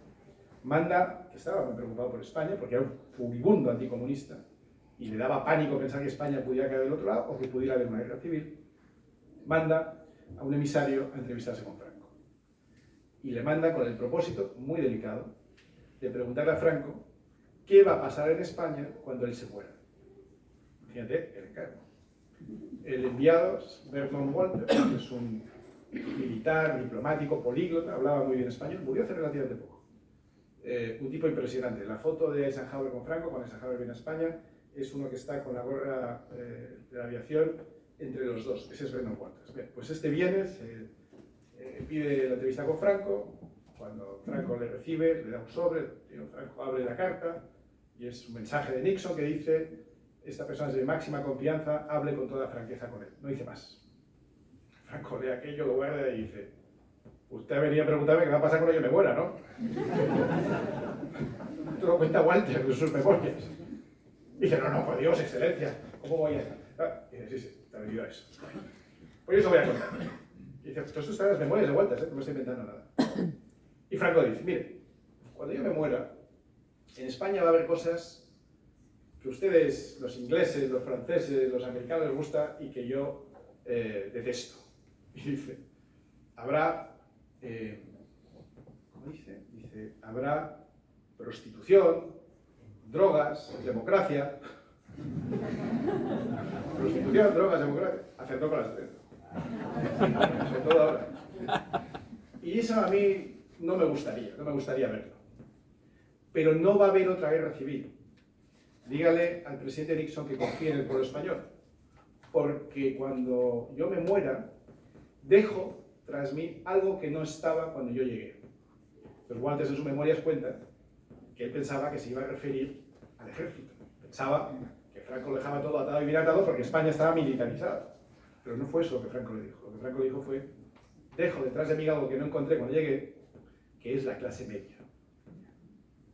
manda, que estaba muy preocupado por España, porque era un furibundo anticomunista, y le daba pánico pensar que España pudiera caer del otro lado o que pudiera haber una guerra civil, manda a un emisario a entrevistarse con Franco. Y le manda con el propósito, muy delicado, de preguntarle a Franco qué va a pasar en España cuando él se muera. Fíjate, el encargo. El enviado, Vernon Walter, que es un militar, diplomático, políglota, hablaba muy bien español, murió hace relativamente poco. Un tipo impresionante. La foto de Eisenhower con Franco, cuando Eisenhower viene a España, es uno que está con la gorra de la aviación entre los dos. Ese es Vernon Walters. Bien, pues este viernes pide la entrevista con Franco. Cuando Franco le recibe, le da un sobre, Franco abre la carta y es un mensaje de Nixon que dice: esta persona es de máxima confianza, hable con toda franqueza con él. No dice más. Franco lee aquello, lo guarda y dice: usted ha venido a preguntarme qué va a pasar cuando yo me muera, ¿no? Esto lo cuenta Walter en sus memorias. Dice: no, por Dios, excelencia, ¿cómo voy a...? Dice: sí, te ha venido a eso. Pues yo os voy a contar. Dice: pues esto está en las memorias de Walter, no me estoy inventando nada. Y Franco dice: mire, cuando yo me muera, en España va a haber cosas que ustedes, los ingleses, los franceses, los americanos les gusta y que yo detesto. Y dice: habrá, ¿cómo dice? Dice: habrá prostitución, drogas, democracia. Prostitución, drogas, democracia. Acertó con las tres. Sobre todo ahora. Y eso a mí no me gustaría verlo. Pero no va a haber otra guerra civil. Dígale al presidente Nixon que confíe en el pueblo español. Porque cuando yo me muera, dejo tras mí algo que no estaba cuando yo llegué. Los Walters en sus memorias cuentan que él pensaba que se iba a referir al ejército. Pensaba que Franco dejaba todo atado y bien atado porque España estaba militarizada. Pero no fue eso lo que Franco le dijo. Lo que Franco dijo fue: dejo detrás de mí algo que no encontré cuando llegué, que es la clase media.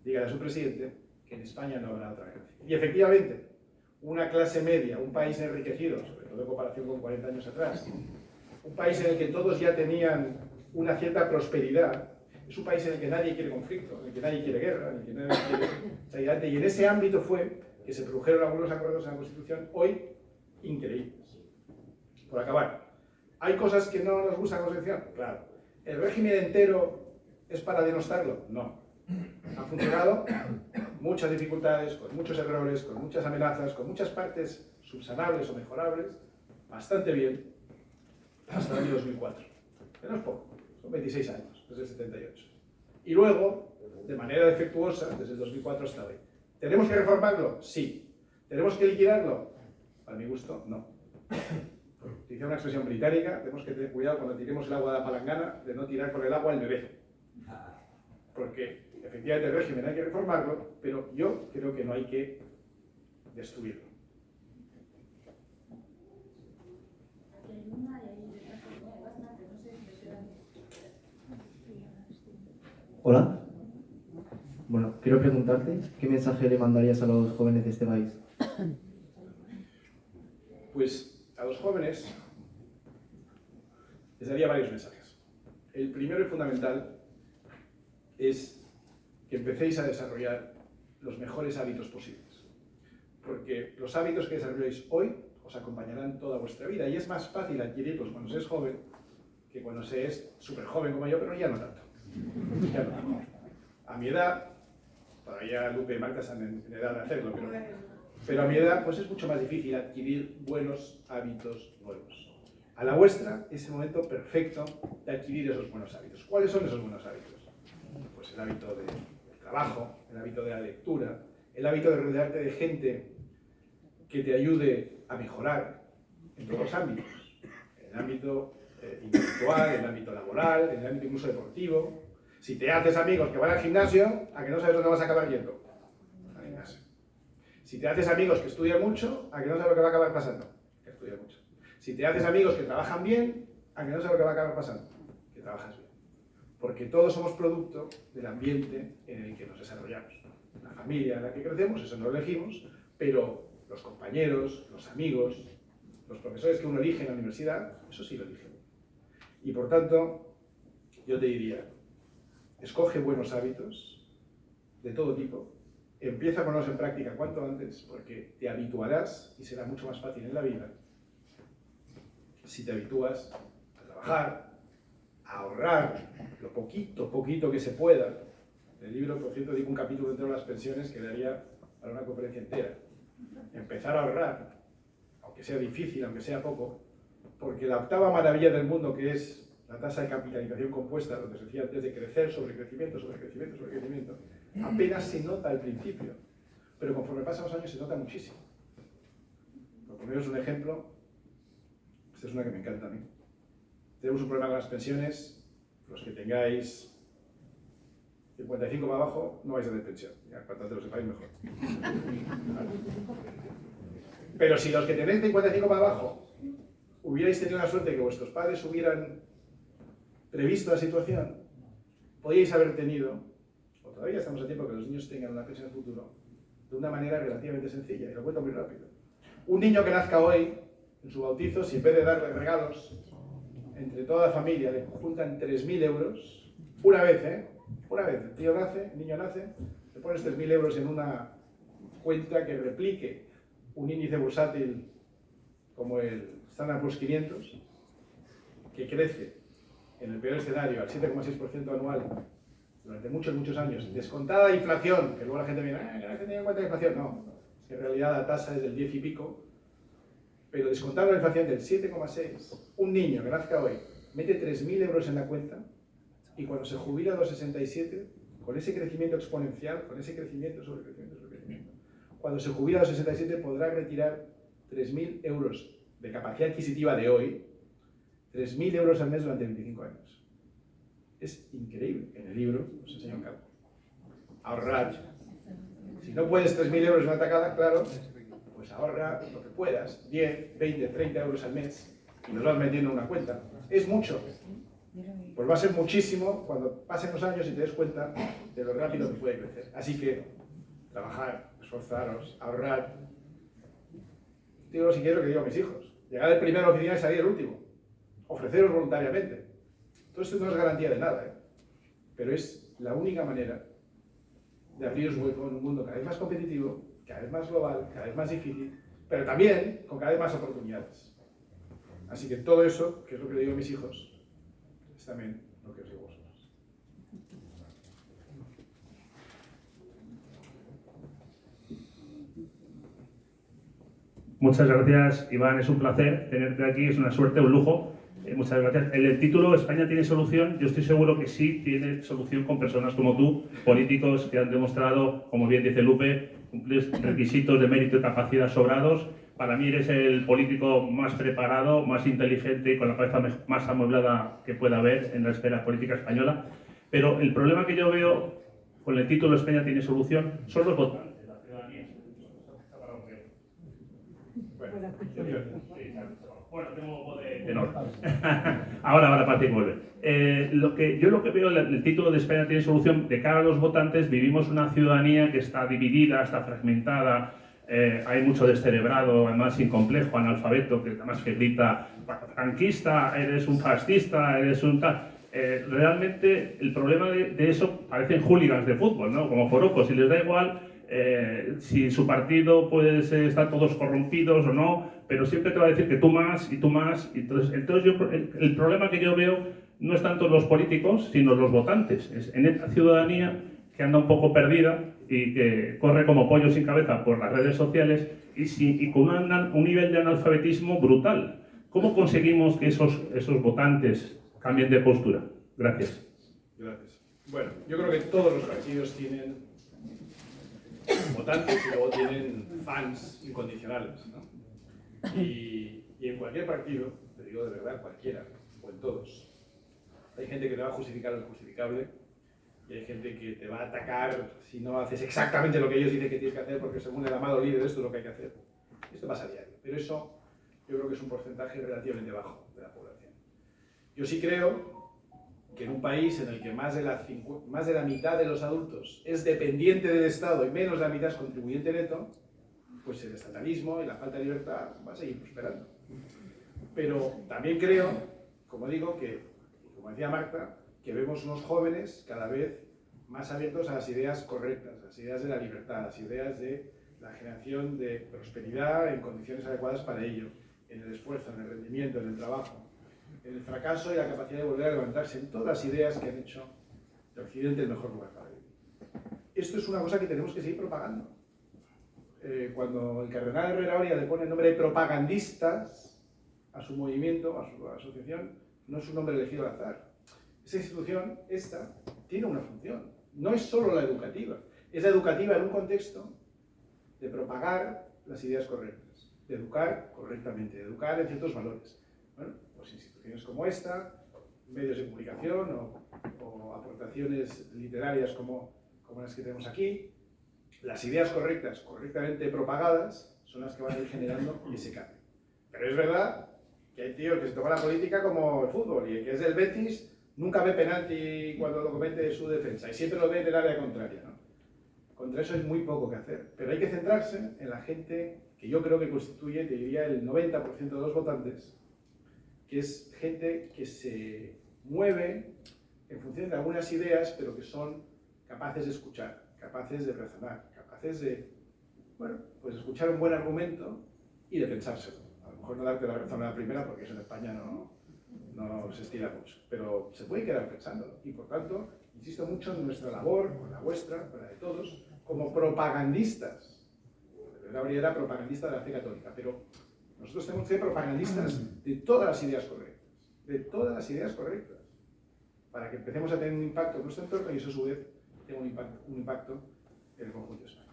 Dígale a su presidente que en España no habrá otra guerra civil. Y efectivamente, una clase media, un país enriquecido, sobre todo en comparación con 40 años atrás, un país en el que todos ya tenían una cierta prosperidad, es un país en el que nadie quiere conflicto, en el que nadie quiere guerra, en el que nadie quiere salir adelante. Y en ese ámbito fue que se produjeron algunos acuerdos en la Constitución hoy increíbles. Por acabar, ¿hay cosas que no nos gustan en la Constitución? Claro. ¿El régimen entero es para denostarlo? No. Han funcionado muchas dificultades, con muchos errores, con muchas amenazas, con muchas partes subsanables o mejorables, bastante bien, hasta el año 2004. Que no es poco, son 26 años, desde el 78. Y luego, de manera defectuosa, desde el 2004 hasta hoy. ¿Tenemos que reformarlo? Sí. ¿Tenemos que liquidarlo? Para mi gusto, no. Dice una expresión británica: tenemos que tener cuidado cuando tiremos el agua de la palangana de no tirar con el agua al bebé. Porque efectivamente el régimen hay que reformarlo, pero yo creo que no hay que destruirlo. Hola. Bueno, quiero preguntarte, ¿qué mensaje le mandarías a los jóvenes de este país? Pues a los jóvenes les daría varios mensajes. El primero y fundamental es que empecéis a desarrollar los mejores hábitos posibles. Porque los hábitos que desarrolléis hoy os acompañarán toda vuestra vida. Y es más fácil adquirirlos cuando se es joven que cuando se es súper joven como yo, pero ya no tanto. Ya no tanto. A mi edad, todavía Lupe y Marta están en edad de hacerlo, pero a mi edad pues es mucho más difícil adquirir buenos hábitos nuevos. a la vuestra ese momento perfecto de adquirir esos buenos hábitos. ¿Cuáles son esos buenos hábitos? Pues el hábito del trabajo, el hábito de la lectura, el hábito de rodearte de gente que te ayude a mejorar en todos los ámbitos, en el ámbito intelectual, en el ámbito laboral, en el ámbito incluso deportivo. Si te haces amigos que van al gimnasio, a que no sabes dónde vas a acabar yendo. Al gimnasio. Si te haces amigos que estudian mucho, a que no sabes lo que va a acabar pasando. Que estudian mucho. Si te haces amigos que trabajan bien, a que no sabes lo que va a acabar pasando. Que trabajas bien. Porque todos somos producto del ambiente en el que nos desarrollamos. La familia en la que crecemos, eso no lo elegimos, pero los compañeros, los amigos, los profesores que uno elige en la universidad, eso sí lo eligen. Y por tanto, yo te diría, escoge buenos hábitos de todo tipo, empieza a ponerlos en práctica cuanto antes, porque te habituarás y será mucho más fácil en la vida si te habitúas a trabajar, a ahorrar lo poquito que se pueda. En el libro, por cierto, digo un capítulo dentro de las pensiones que daría para una conferencia entera. Empezar a ahorrar, aunque sea difícil, aunque sea poco, porque la octava maravilla del mundo, que es la tasa de capitalización compuesta, donde se decía antes de crecer sobre crecimiento, sobre crecimiento, sobre crecimiento, apenas se nota al principio, pero conforme pasan los años se nota muchísimo. Por poneros un ejemplo, esta es una que me encanta a mí. Tenemos un problema con las pensiones, los que tengáis 55 para abajo no vais a tener pensión, ya cuanto antes lo sepáis mejor. Pero si los que tenéis 55 para abajo hubierais tenido la suerte de que vuestros padres hubieran previsto la situación, podíais haber tenido, o todavía estamos a tiempo que los niños tengan una pensión en el futuro, de una manera relativamente sencilla, y lo cuento muy rápido. Un niño que nazca hoy, en su bautizo, si en vez de darle regalos entre toda la familia le juntan 3.000 euros, una vez, el tío nace, el niño nace, le pones 3.000 euros en una cuenta que replique un índice bursátil como el Standard Poor's 500, que crece en el peor escenario al 7,6% anual durante muchos años, descontada inflación, que luego la gente viene, que la gente tiene en cuenta la inflación, no, es que en realidad la tasa es del 10 y pico, pero descontando la inflación del 7,6, un niño que nazca hoy mete 3.000 euros en la cuenta y cuando se jubila a los 67, con ese crecimiento exponencial, con ese crecimiento sobre crecimiento, cuando se jubila a los 67 podrá retirar 3.000 euros de capacidad adquisitiva de hoy, 3.000 euros al mes durante 25 años. Es increíble. En el libro os enseño un campo. Ahorrar. Si no puedes 3.000 euros en una tacada, claro, pues ahorra lo que puedas, 10, 20, 30 euros al mes y los vas metiendo en una cuenta. Es mucho. Pues va a ser muchísimo cuando pasen los años y te des cuenta de lo rápido que puede crecer. Así que, trabajar, esforzaros, ahorrar. Digo si quiero que digo a mis hijos. Llegar el primero a la oficina y salir el último. Ofreceros voluntariamente. Todo esto no es garantía de nada, pero es la única manera de abriros hueco en un mundo cada vez más competitivo, cada vez más global, cada vez más difícil, pero también con cada vez más oportunidades. Así que todo eso, que es lo que le digo a mis hijos, es también lo que os digo a vosotros. Muchas gracias, Iván. Es un placer tenerte aquí, es una suerte, un lujo. Muchas gracias. El título España tiene solución, yo estoy seguro que sí tiene solución con personas como tú, políticos que han demostrado, como bien dice Lupe, cumplir requisitos de mérito y capacidad sobrados. Para mí eres el político más preparado, más inteligente y con la cabeza más amueblada que pueda haber en la esfera política española. Pero el problema que yo veo con el título España tiene solución son los votantes, la ciudadanía. Bueno, tengo voz de tenor. ahora Patrick vuelve. Lo que veo, el título de España tiene solución, de cara a los votantes, vivimos una ciudadanía que está dividida, está fragmentada, hay mucho descerebrado, además sin complejo, analfabeto, que además que grita, franquista, eres un fascista, eres un tal. Realmente el problema de eso parecen hooligans de fútbol, ¿no? Como forofos, y les da igual si su partido puede estar todos corrompidos o no, pero siempre te va a decir que tú más y tú más. Entonces el problema que yo veo no es tanto los políticos, sino los votantes. Es en esta ciudadanía que anda un poco perdida y que corre como pollo sin cabeza por las redes sociales y con un nivel de analfabetismo brutal. ¿Cómo conseguimos que esos votantes cambien de postura? Gracias. Gracias. Bueno, yo creo que todos los partidos tienen votantes y luego tienen fans incondicionales, ¿no? Y en cualquier partido, te digo de verdad, cualquiera, o en todos, hay gente que te va a justificar lo injustificable y hay gente que te va a atacar si no haces exactamente lo que ellos dicen que tienes que hacer, porque según el amado líder esto es lo que hay que hacer. Esto pasa a diario, pero eso yo creo que es un porcentaje relativamente bajo de la población. Yo sí creo que en un país en el que más de la mitad de los adultos es dependiente del Estado y menos de la mitad es contribuyente neto, pues el estatalismo y la falta de libertad va a seguir prosperando. Pero también creo, como digo, que, como decía Marta, que vemos unos jóvenes cada vez más abiertos a las ideas correctas, a las ideas de la libertad, a las ideas de la generación de prosperidad en condiciones adecuadas para ello, en el esfuerzo, en el rendimiento, en el trabajo, en el fracaso y la capacidad de volver a levantarse, en todas las ideas que han hecho de Occidente el mejor lugar para vivir. Esto es una cosa que tenemos que seguir propagando. Cuando el cardenal Herrera Oria le pone el nombre de propagandistas a su movimiento, a su asociación, no es un nombre elegido al azar. Esa institución, tiene una función. No es solo la educativa. Es la educativa en un contexto de propagar las ideas correctas, de educar correctamente, de educar en ciertos valores. Bueno, pues instituciones como esta, medios de comunicación o aportaciones literarias como las que tenemos aquí, las ideas correctas, correctamente propagadas, son las que van a ir generando ese cambio. Pero es verdad que hay tíos que se toman la política como el fútbol, y el que es del Betis nunca ve penalti cuando lo comete su defensa, y siempre lo ve en el área contraria, ¿no? Contra eso hay muy poco que hacer, pero hay que centrarse en la gente que yo creo que constituye, te diría, el 90% de los votantes, que es gente que se mueve en función de algunas ideas, pero que son capaces de escuchar, capaces de razonar, capaces de, bueno, pues escuchar un buen argumento y de pensárselo. A lo mejor no darte la razón a la primera, porque eso en España no se estila mucho, pero se puede quedar pensándolo. Y por tanto, insisto mucho en nuestra labor, con la vuestra, con la de todos, como propagandistas. Gabriel era propagandista de la fe católica, pero nosotros tenemos que ser propagandistas de todas las ideas correctas, para que empecemos a tener un impacto en nuestro entorno y eso a su vez tenga un impacto en el conjunto de España.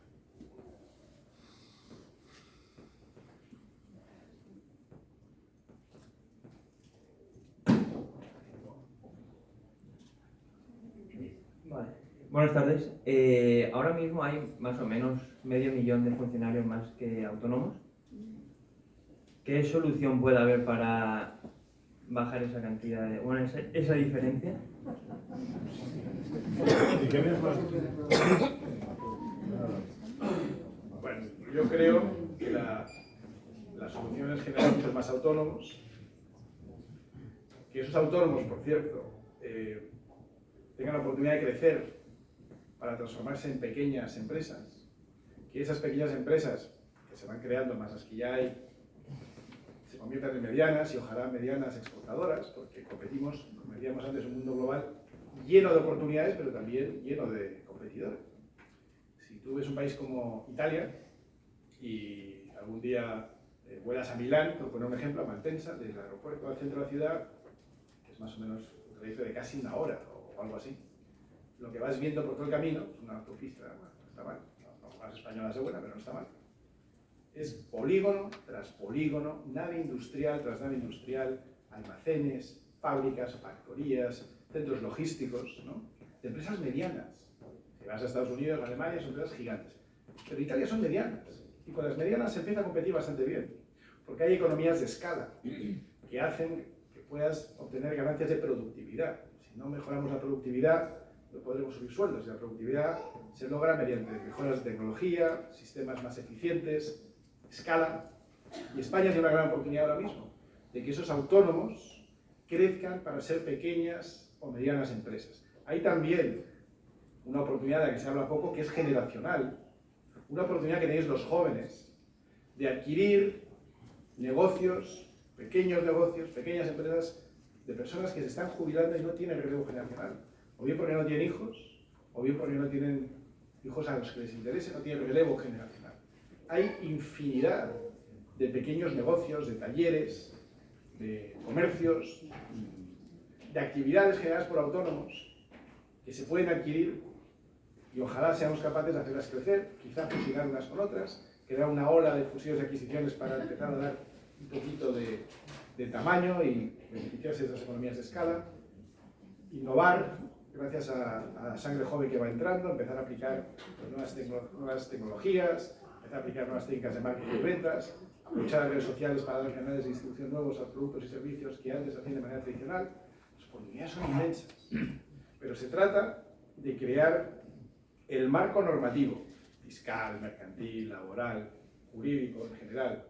Vale. Buenas tardes. Ahora mismo hay más o menos 500.000 de funcionarios más que autónomos. ¿Qué solución puede haber para bajar esa cantidad esa diferencia? Bueno, yo creo que la solución es generar muchos más autónomos, que esos autónomos, por cierto, tengan la oportunidad de crecer para transformarse en pequeñas empresas, que esas pequeñas empresas que se van creando, más las que ya hay, se conviertan en medianas y ojalá medianas exportadoras, porque competimos, como decíamos antes, en un mundo global lleno de oportunidades, pero también lleno de competidores. Si tú ves un país como Italia y algún día vuelas a Milán, por poner un ejemplo, a Malpensa, del aeropuerto al centro de la ciudad, que es más o menos un trayecto de casi una hora o algo así, lo que vas viendo por todo el camino, es una autopista, bueno, no está mal, no más española de buena, pero no está mal. Es polígono tras polígono, nave industrial tras nave industrial, almacenes, fábricas, factorías, centros logísticos, ¿no? De empresas medianas. Si vas a Estados Unidos, a Alemania, son empresas gigantes. Pero Italia son medianas. Y con las medianas se empieza a competir bastante bien. Porque hay economías de escala que hacen que puedas obtener ganancias de productividad. Si no mejoramos la productividad, no podremos subir sueldos. Y la productividad se logra mediante mejoras de tecnología, sistemas más eficientes, escala. Y España tiene una gran oportunidad ahora mismo de que esos autónomos crezcan para ser pequeñas o medianas empresas. Hay también una oportunidad de la que se habla poco, que es generacional, una oportunidad que tenéis los jóvenes de adquirir negocios, pequeñas empresas de personas que se están jubilando y no tienen relevo generacional, o bien porque no tienen hijos, o bien porque no tienen hijos a los que les interese, no tienen relevo generacional. Hay infinidad de pequeños negocios, de talleres, de comercios, de actividades generadas por autónomos que se pueden adquirir y ojalá seamos capaces de hacerlas crecer, quizá fusionar unas con otras, crear una ola de fusiones y adquisiciones para empezar a dar un poquito de tamaño y beneficiarse de esas economías de escala, innovar gracias a la sangre joven que va entrando, empezar a aplicar nuevas tecnologías, empezar a aplicar nuevas técnicas de marketing y ventas, aprovechar las redes sociales para dar canales de distribución nuevos a productos y servicios que antes hacían de manera tradicional. Las oportunidades son inmensas, pero se trata de crear el marco normativo, fiscal, mercantil, laboral, jurídico en general,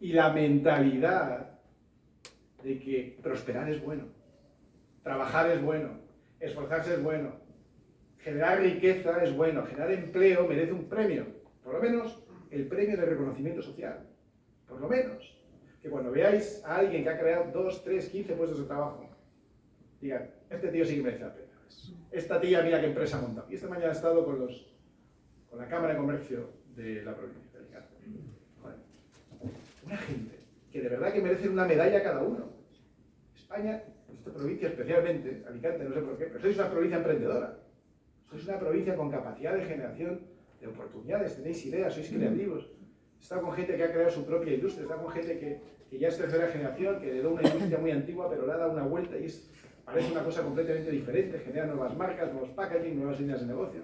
y la mentalidad de que prosperar es bueno, trabajar es bueno, esforzarse es bueno, generar riqueza es bueno, generar empleo merece un premio, por lo menos el premio de reconocimiento social, por lo menos. Que cuando veáis a alguien que ha creado 2, 3, 15 puestos de trabajo, digan, este tío sí que merece la pena. Esta tía, mira qué empresa ha montado. Y esta mañana he estado con la Cámara de Comercio de la provincia de Alicante. Joder. Una gente que de verdad que merecen una medalla cada uno. España, esta provincia especialmente, Alicante, no sé por qué, pero sois una provincia emprendedora. Sois una provincia con capacidad de generación de oportunidades, tenéis ideas, sois creativos. He estado con gente que ha creado su propia industria, he estado con gente que ya es tercera generación, que heredó una industria muy antigua, pero le ha dado una vuelta y parece una cosa completamente diferente, genera nuevas marcas, nuevos packaging, nuevas líneas de negocio.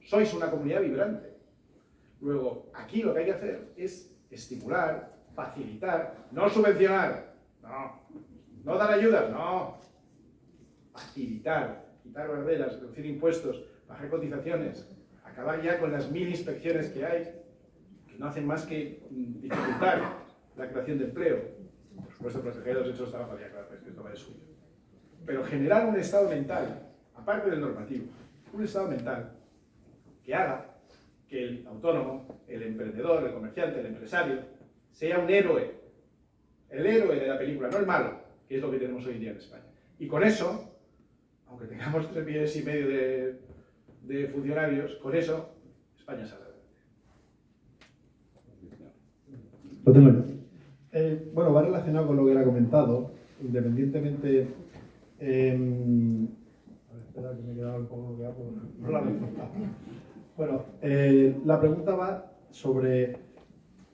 Sois una comunidad vibrante. Luego, aquí lo que hay que hacer es estimular, facilitar, no subvencionar, no dar ayudas, no. Facilitar, quitar barreras, reducir impuestos, bajar cotizaciones, acabar ya con las 1000 inspecciones que hay, que no hacen más que dificultar la creación de empleo. Por supuesto, proteger los hechos de trabajo, ya claro, es que esto va de suyo. Pero generar un estado mental, aparte del normativo, un estado mental que haga que el autónomo, el emprendedor, el comerciante, el empresario, sea un héroe, el héroe de la película, no el malo, que es lo que tenemos hoy en día en España. Y con eso, aunque tengamos 3,5 millones de funcionarios, con eso España sale adelante. Lo tengo yo. Bueno, va relacionado con lo que él ha comentado, independientemente. A ver, espera que me he quedado un poco bloqueado por no la respuesta. Bueno, la pregunta va sobre,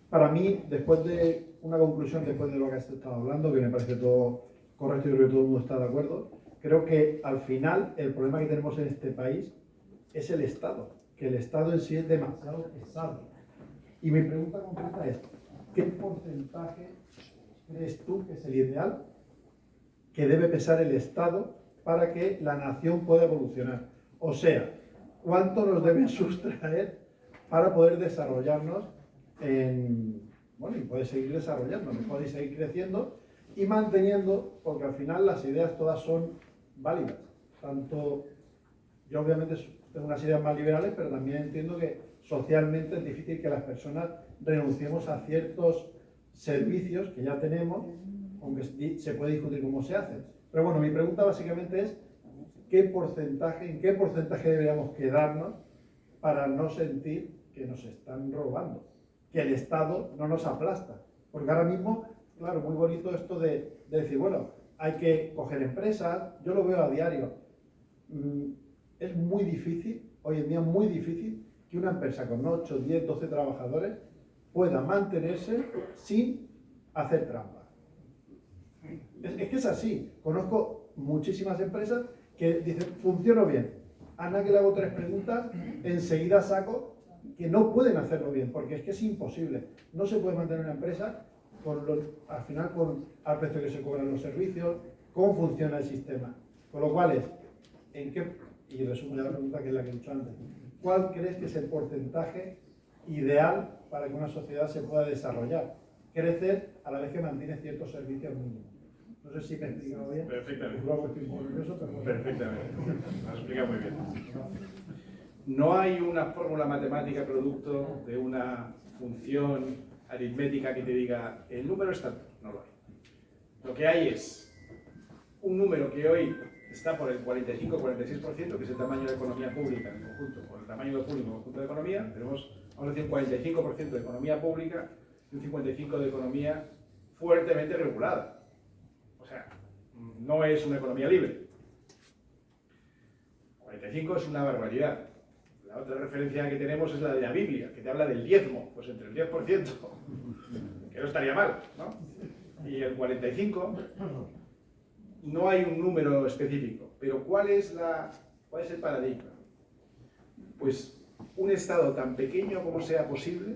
para mí, después de una conclusión, después de lo que has estado hablando, que me parece todo correcto y creo que todo el mundo está de acuerdo, creo que al final el problema que tenemos en este país es el Estado, que el Estado en sí es demasiado pesado. Y mi pregunta concreta es, ¿qué porcentaje crees tú que es el ideal que debe pesar el Estado para que la nación pueda evolucionar? O sea, ¿cuánto nos deben sustraer para poder desarrollarnos y poder seguir desarrollándonos, poder seguir creciendo y manteniendo, porque al final las ideas todas son válidas. Tanto, yo obviamente tengo unas ideas más liberales, pero también entiendo que socialmente es difícil que las personas renunciemos a ciertos servicios que ya tenemos, aunque se puede discutir cómo se hacen. Pero bueno, mi pregunta básicamente es, ¿en qué porcentaje deberíamos quedarnos para no sentir que nos están robando? Que el Estado no nos aplasta. Porque ahora mismo, claro, muy bonito esto de decir, bueno, hay que coger empresas, yo lo veo a diario. Es muy difícil, hoy en día muy difícil, que una empresa con 8, 10, 12 trabajadores pueda mantenerse sin hacer trampa. Es que es así. Conozco muchísimas empresas que dicen, funciono bien. A nadie le hago 3 preguntas, enseguida saco que no pueden hacerlo bien, porque es que es imposible. No se puede mantener una empresa al final al precio que se cobran los servicios, cómo funciona el sistema. Con lo cual y resumo la pregunta que es la que he dicho antes, ¿cuál crees que es el porcentaje ideal para que una sociedad se pueda desarrollar? Crecer a la vez que mantiene ciertos servicios mínimos. No sé si me he explicado bien. Perfectamente. Luego estoy un poco nervioso, pero bueno. Perfectamente. Lo has explicado muy bien. No hay una fórmula matemática producto de una función aritmética que te diga el número es tanto. No lo hay. Lo que hay es un número que hoy está por el 45-46%, que es el tamaño de la economía pública en conjunto, o el tamaño del público en conjunto de economía. Tenemos, vamos a decir, un 45% de economía pública y un 55% de economía fuertemente regulada. no es una economía libre. 45 es una barbaridad. La otra referencia que tenemos es la de la Biblia, que te habla del diezmo, pues entre el 10%, que no estaría mal, ¿no? Y el 45, no hay un número específico, pero ¿cuál es el paradigma? Pues un Estado tan pequeño como sea posible,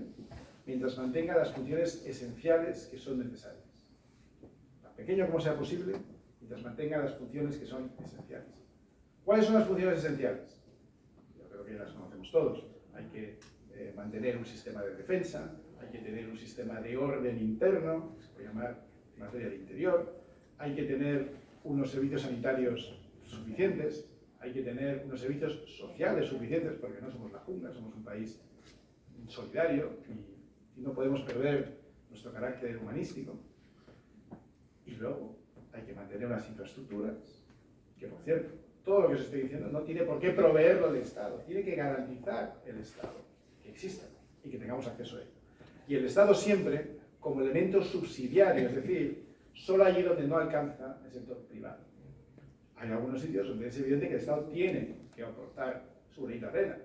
mientras mantenga las funciones esenciales que son necesarias. Tan pequeño como sea posible, mientras mantenga las funciones que son esenciales. ¿Cuáles son las funciones esenciales? Yo creo que las conocemos todos. Hay que mantener un sistema de defensa, hay que tener un sistema de orden interno, que se puede llamar materia de interior, hay que tener unos servicios sanitarios suficientes, hay que tener unos servicios sociales suficientes, porque no somos la jungla, somos un país solidario y no podemos perder nuestro carácter humanístico. Y luego hay que mantener unas infraestructuras que, por cierto, todo lo que os estoy diciendo no tiene por qué proveerlo el Estado, tiene que garantizar el Estado que exista y que tengamos acceso a ello. Y el Estado siempre como elemento subsidiario, es decir, solo allí donde no alcanza el sector privado. Hay algunos sitios donde es evidente que el Estado tiene que aportar su granito de arena.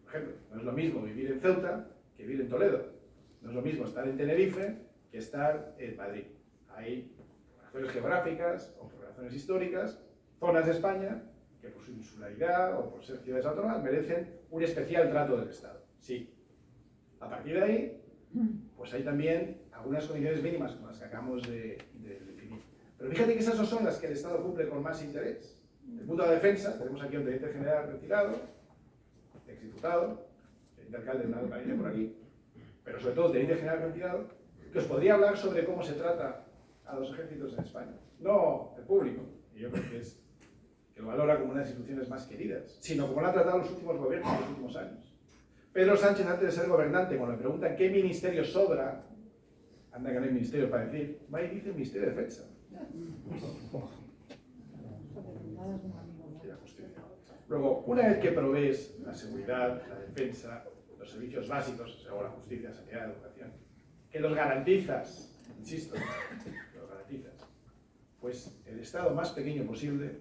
Por ejemplo, no es lo mismo vivir en Ceuta que vivir en Toledo. No es lo mismo estar en Tenerife que estar en Madrid. Hay, por razones geográficas o por razones históricas, zonas de España que por su insularidad o por ser ciudades autónomas merecen un especial trato del Estado. Sí. A partir de ahí, pues hay también algunas condiciones mínimas como las que acabamos de definir. Pero fíjate que esas no son las que el Estado cumple con más interés. En el punto de la defensa, tenemos aquí a un teniente general retirado, exdiputado, teniente alcalde de una localidad por aquí, pero sobre todo teniente general retirado, que os podría hablar sobre cómo se trata a los ejércitos en España. No el público, y yo creo que lo valora como una de las instituciones más queridas, sino como lo han tratado los últimos gobiernos, los últimos años. Pedro Sánchez, antes de ser gobernante, cuando le preguntan qué ministerio sobra, anda que no hay ministerio para decir, va y dice el Ministerio de Defensa. Luego, una vez que provees la seguridad, la defensa, los servicios básicos, la justicia, la sanidad, la educación, que los garantizas, insisto, que los garantizas, pues el Estado más pequeño posible,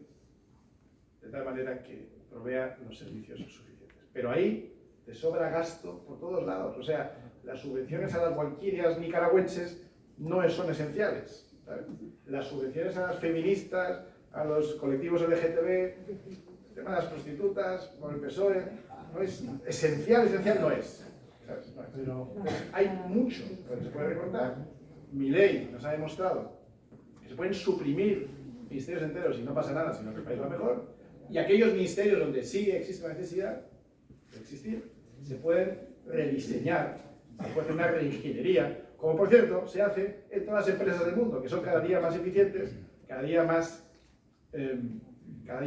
de tal manera que provea los servicios suficientes. Pero ahí te sobra gasto por todos lados. O sea, las subvenciones a las valquirias nicaragüenses no son esenciales, ¿sabes? Las subvenciones a las feministas, a los colectivos LGTB, el tema de las prostitutas, por el PSOE, no es esencial no es. ¿Sabes? No es. Pero hay mucho que se puede recortar. Mi ley nos ha demostrado que se pueden suprimir ministerios enteros y no pasa nada, sino que el país va mejor. Y aquellos ministerios donde sí existe la necesidad de existir, se pueden rediseñar, se puede hacer una reingeniería, como por cierto se hace en todas las empresas del mundo, que son cada día más eficientes, cada día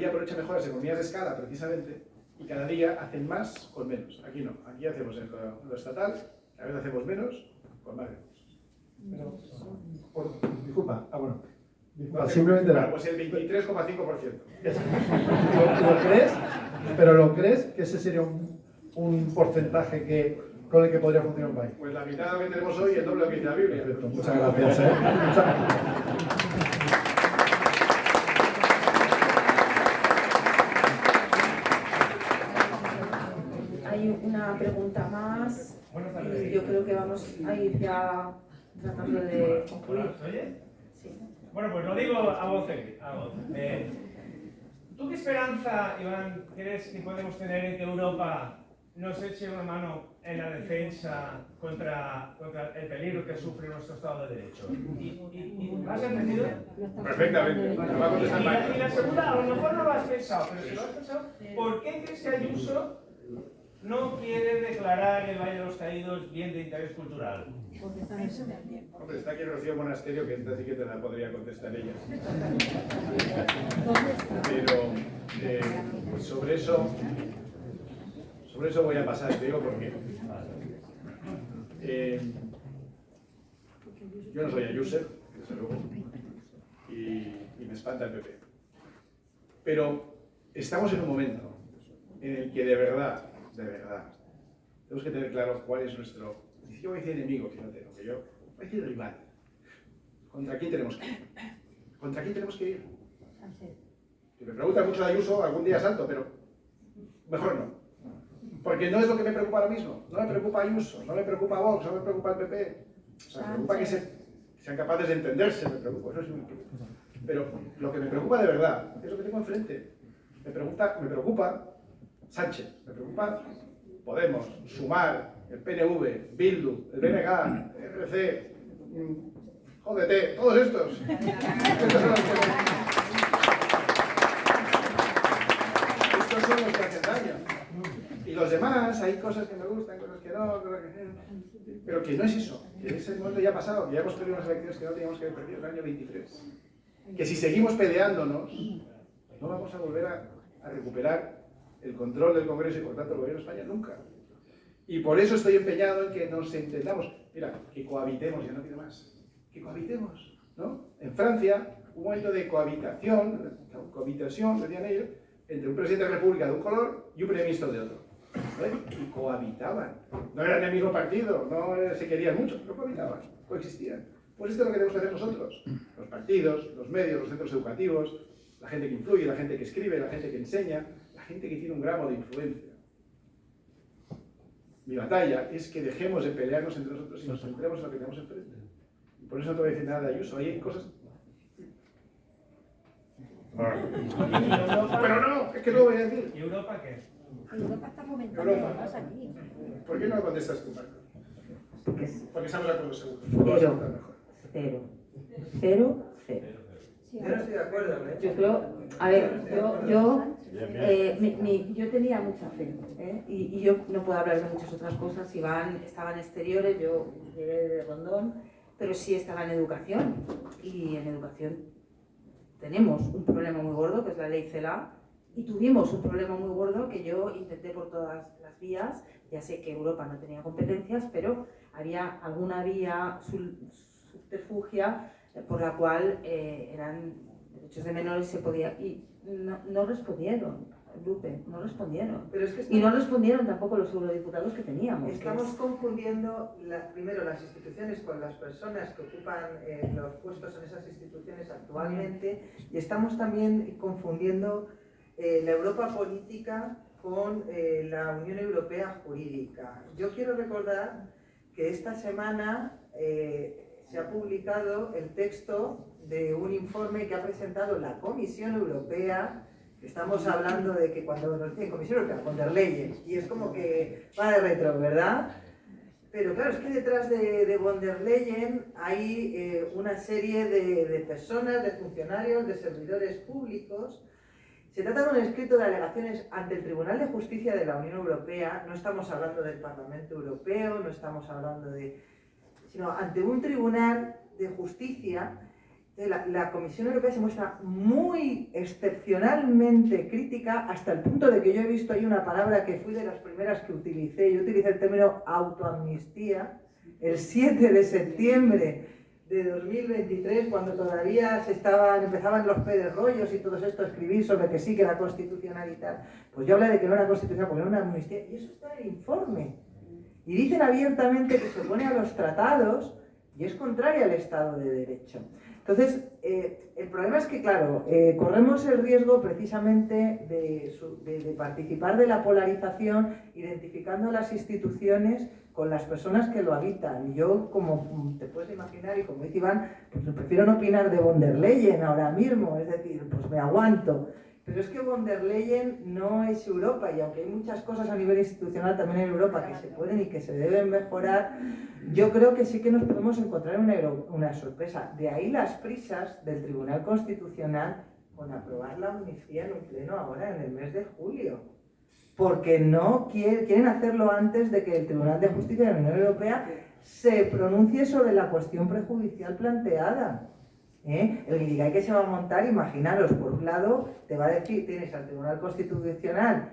aprovechan mejor las economías de escala precisamente, y cada día hacen más con menos. Aquí no, aquí hacemos en lo estatal, cada vez hacemos menos con más recursos. Disculpa, bueno. Disculpa, simplemente pues el 23,5%. ¿Lo crees? ¿Pero lo crees que ese sería un porcentaje con el que podría funcionar un país? Pues la mitad de lo que tenemos hoy es el doble de lo que dice la Biblia. Perfecto, muchas gracias. Hay una pregunta más. Yo creo que vamos a ir ya tratando de concluir. ¿Se oye? Sí. Bueno, pues lo digo a voz. ¿Tú qué esperanza, Iván, crees que podemos tener en que Europa nos eche una mano en la defensa contra el peligro que sufre nuestro Estado de Derecho? ¿Lo has entendido? Perfectamente. Y la segunda, a lo mejor no lo has pensado, pero si lo has pensado, ¿por qué crees que Ayuso no quiere declarar el Valle de los Caídos bien de interés cultural? Porque está en ese tiempo. Hombre, está aquí Rocío Monasterio, que esta sí que te la podría contestar ella. Pero pues sobre eso voy a pasar, te digo por qué. Yo no soy ayuser, desde luego, y me espanta el PP. Pero estamos en un momento en el que de verdad, tenemos que tener claro cuál es nuestro, ni siquiera voy a decir enemigo, fíjate, aunque yo voy a decir rival. ¿Contra quién tenemos que ir? ¿Contra quién tenemos que ir? Si me pregunta mucho de Ayuso, algún día salto, pero mejor no. Porque no es lo que me preocupa ahora mismo. No me preocupa Ayuso, no me preocupa Vox, no me preocupa el PP. O sea, me preocupa que sean capaces de entenderse, me preocupa, eso sí me preocupa. Pero lo que me preocupa de verdad es lo que tengo enfrente. Me preocupa Sánchez, me preocupa Podemos, Sumar, el PNV, Bildu, el BNG, RC, jódete, todos estos. Estos son los que hacen daño. Y los demás, hay cosas que me gustan, cosas que no, pero que no es eso, que ese momento ya ha pasado, que ya hemos perdido unas elecciones que no teníamos que haber perdido en el año 23. Que si seguimos peleándonos, no vamos a volver a recuperar el control del Congreso y por tanto el gobierno de España nunca. Y por eso estoy empeñado en que nos entendamos. Mira, que cohabitemos, ya no pido más. Que cohabitemos, ¿no? En Francia, un momento de cohabitación, decían ellos, entre un presidente de la República de un color y un primer ministro de otro. ¿Vale? Y cohabitaban. No eran del mismo partido, no se querían mucho, pero cohabitaban, coexistían. Pues esto es lo que tenemos que hacer nosotros. Los partidos, los medios, los centros educativos, la gente que influye, la gente que escribe, la gente que enseña, la gente que tiene un gramo de influencia. Mi batalla es que dejemos de pelearnos entre nosotros y nos centremos en lo que tenemos enfrente. Y por eso no te voy a decir nada de Ayuso. Ahí hay cosas... Pero no, es que no lo voy a decir. ¿Y Europa qué? Europa está fomentando lo que pasa aquí. ¿Por qué no contestas tú, Marco? Porque estamos de acuerdo seguro. Cero. Yo no estoy de acuerdo, ¿eh? Yo creo, a ver, yo tenía mucha fe, ¿eh? Y yo no puedo hablar de muchas otras cosas. Estaban exteriores, yo llegué de Rondón, pero sí estaba en educación. Y en educación tenemos un problema muy gordo, que es la ley CELA, y tuvimos un problema muy gordo que yo intenté por todas las vías. Ya sé que Europa no tenía competencias, pero había alguna vía subterfugia por la cual eran derechos de menores, se podía, y no respondieron, Lupe, no respondieron. Pero es que y no respondieron tampoco los eurodiputados que teníamos. Estamos confundiendo primero las instituciones con las personas que ocupan los puestos en esas instituciones actualmente, y estamos también confundiendo la Europa política con la Unión Europea jurídica. Yo quiero recordar que esta semana se ha publicado el texto de un informe que ha presentado la Comisión Europea. Estamos hablando de que cuando nos dicen Comisión Europea, von der Leyen, y es como que va de retro, ¿verdad? Pero claro, es que detrás de von der Leyen hay una serie de personas, de funcionarios, de servidores públicos. Se trata de un escrito de alegaciones ante el Tribunal de Justicia de la Unión Europea. No estamos hablando del Parlamento Europeo, no estamos hablando sino ante un Tribunal de Justicia. La Comisión Europea se muestra muy excepcionalmente crítica, hasta el punto de que yo he visto ahí una palabra que fui de las primeras que utilicé. Yo utilicé el término autoamnistía el 7 de septiembre de 2023, cuando todavía empezaban los pedrollos y todo esto a escribir sobre que sí, que era constitucional y tal. Pues yo hablé de que no era constitucional porque era una amnistía, y eso está en el informe. Y dicen abiertamente que se opone a los tratados y es contraria al Estado de Derecho. Entonces, el problema es que, claro, corremos el riesgo precisamente de participar de la polarización, identificando las instituciones con las personas que lo habitan. Y yo, como te puedes imaginar, y como dice Iván, pues prefiero no opinar de von der Leyen ahora mismo, es decir, pues me aguanto. Pero es que von der Leyen no es Europa, y aunque hay muchas cosas a nivel institucional también en Europa que se pueden y que se deben mejorar, yo creo que sí que nos podemos encontrar una sorpresa. De ahí las prisas del Tribunal Constitucional con aprobar la amnistía en un pleno ahora en el mes de julio. Porque no quieren hacerlo antes de que el Tribunal de Justicia de la Unión Europea se pronuncie sobre la cuestión prejudicial planteada. El guirigay que se va a montar, imaginaros, por un lado te va a decir, tienes al Tribunal Constitucional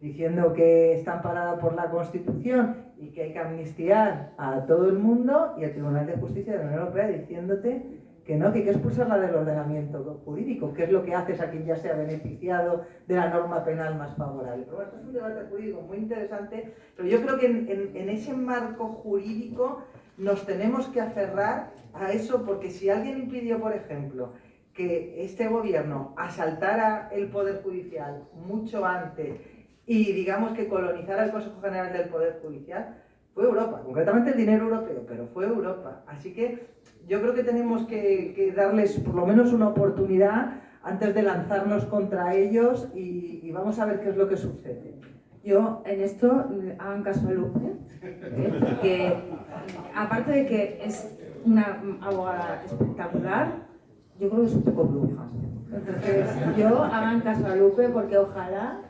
diciendo que está amparada por la Constitución y que hay que amnistiar a todo el mundo, y el Tribunal de Justicia de la Unión Europea diciéndote que no, que hay que expulsarla del ordenamiento jurídico, que es lo que haces a quien ya se ha beneficiado de la norma penal más favorable. Pero bueno, esto es un debate jurídico muy interesante, pero yo creo que en ese marco jurídico nos tenemos que aferrar a eso, porque si alguien impidió, por ejemplo, que este gobierno asaltara el Poder Judicial mucho antes y digamos que colonizara el Consejo General del Poder Judicial, fue Europa, concretamente el dinero europeo, pero fue Europa. Así que yo creo que tenemos que darles por lo menos una oportunidad antes de lanzarnos contra ellos y vamos a ver qué es lo que sucede. Yo en esto, hagan caso a Lupe, que aparte de que es una abogada espectacular, yo creo que es un poco bruja. Entonces, hagan caso a Lupe porque ojalá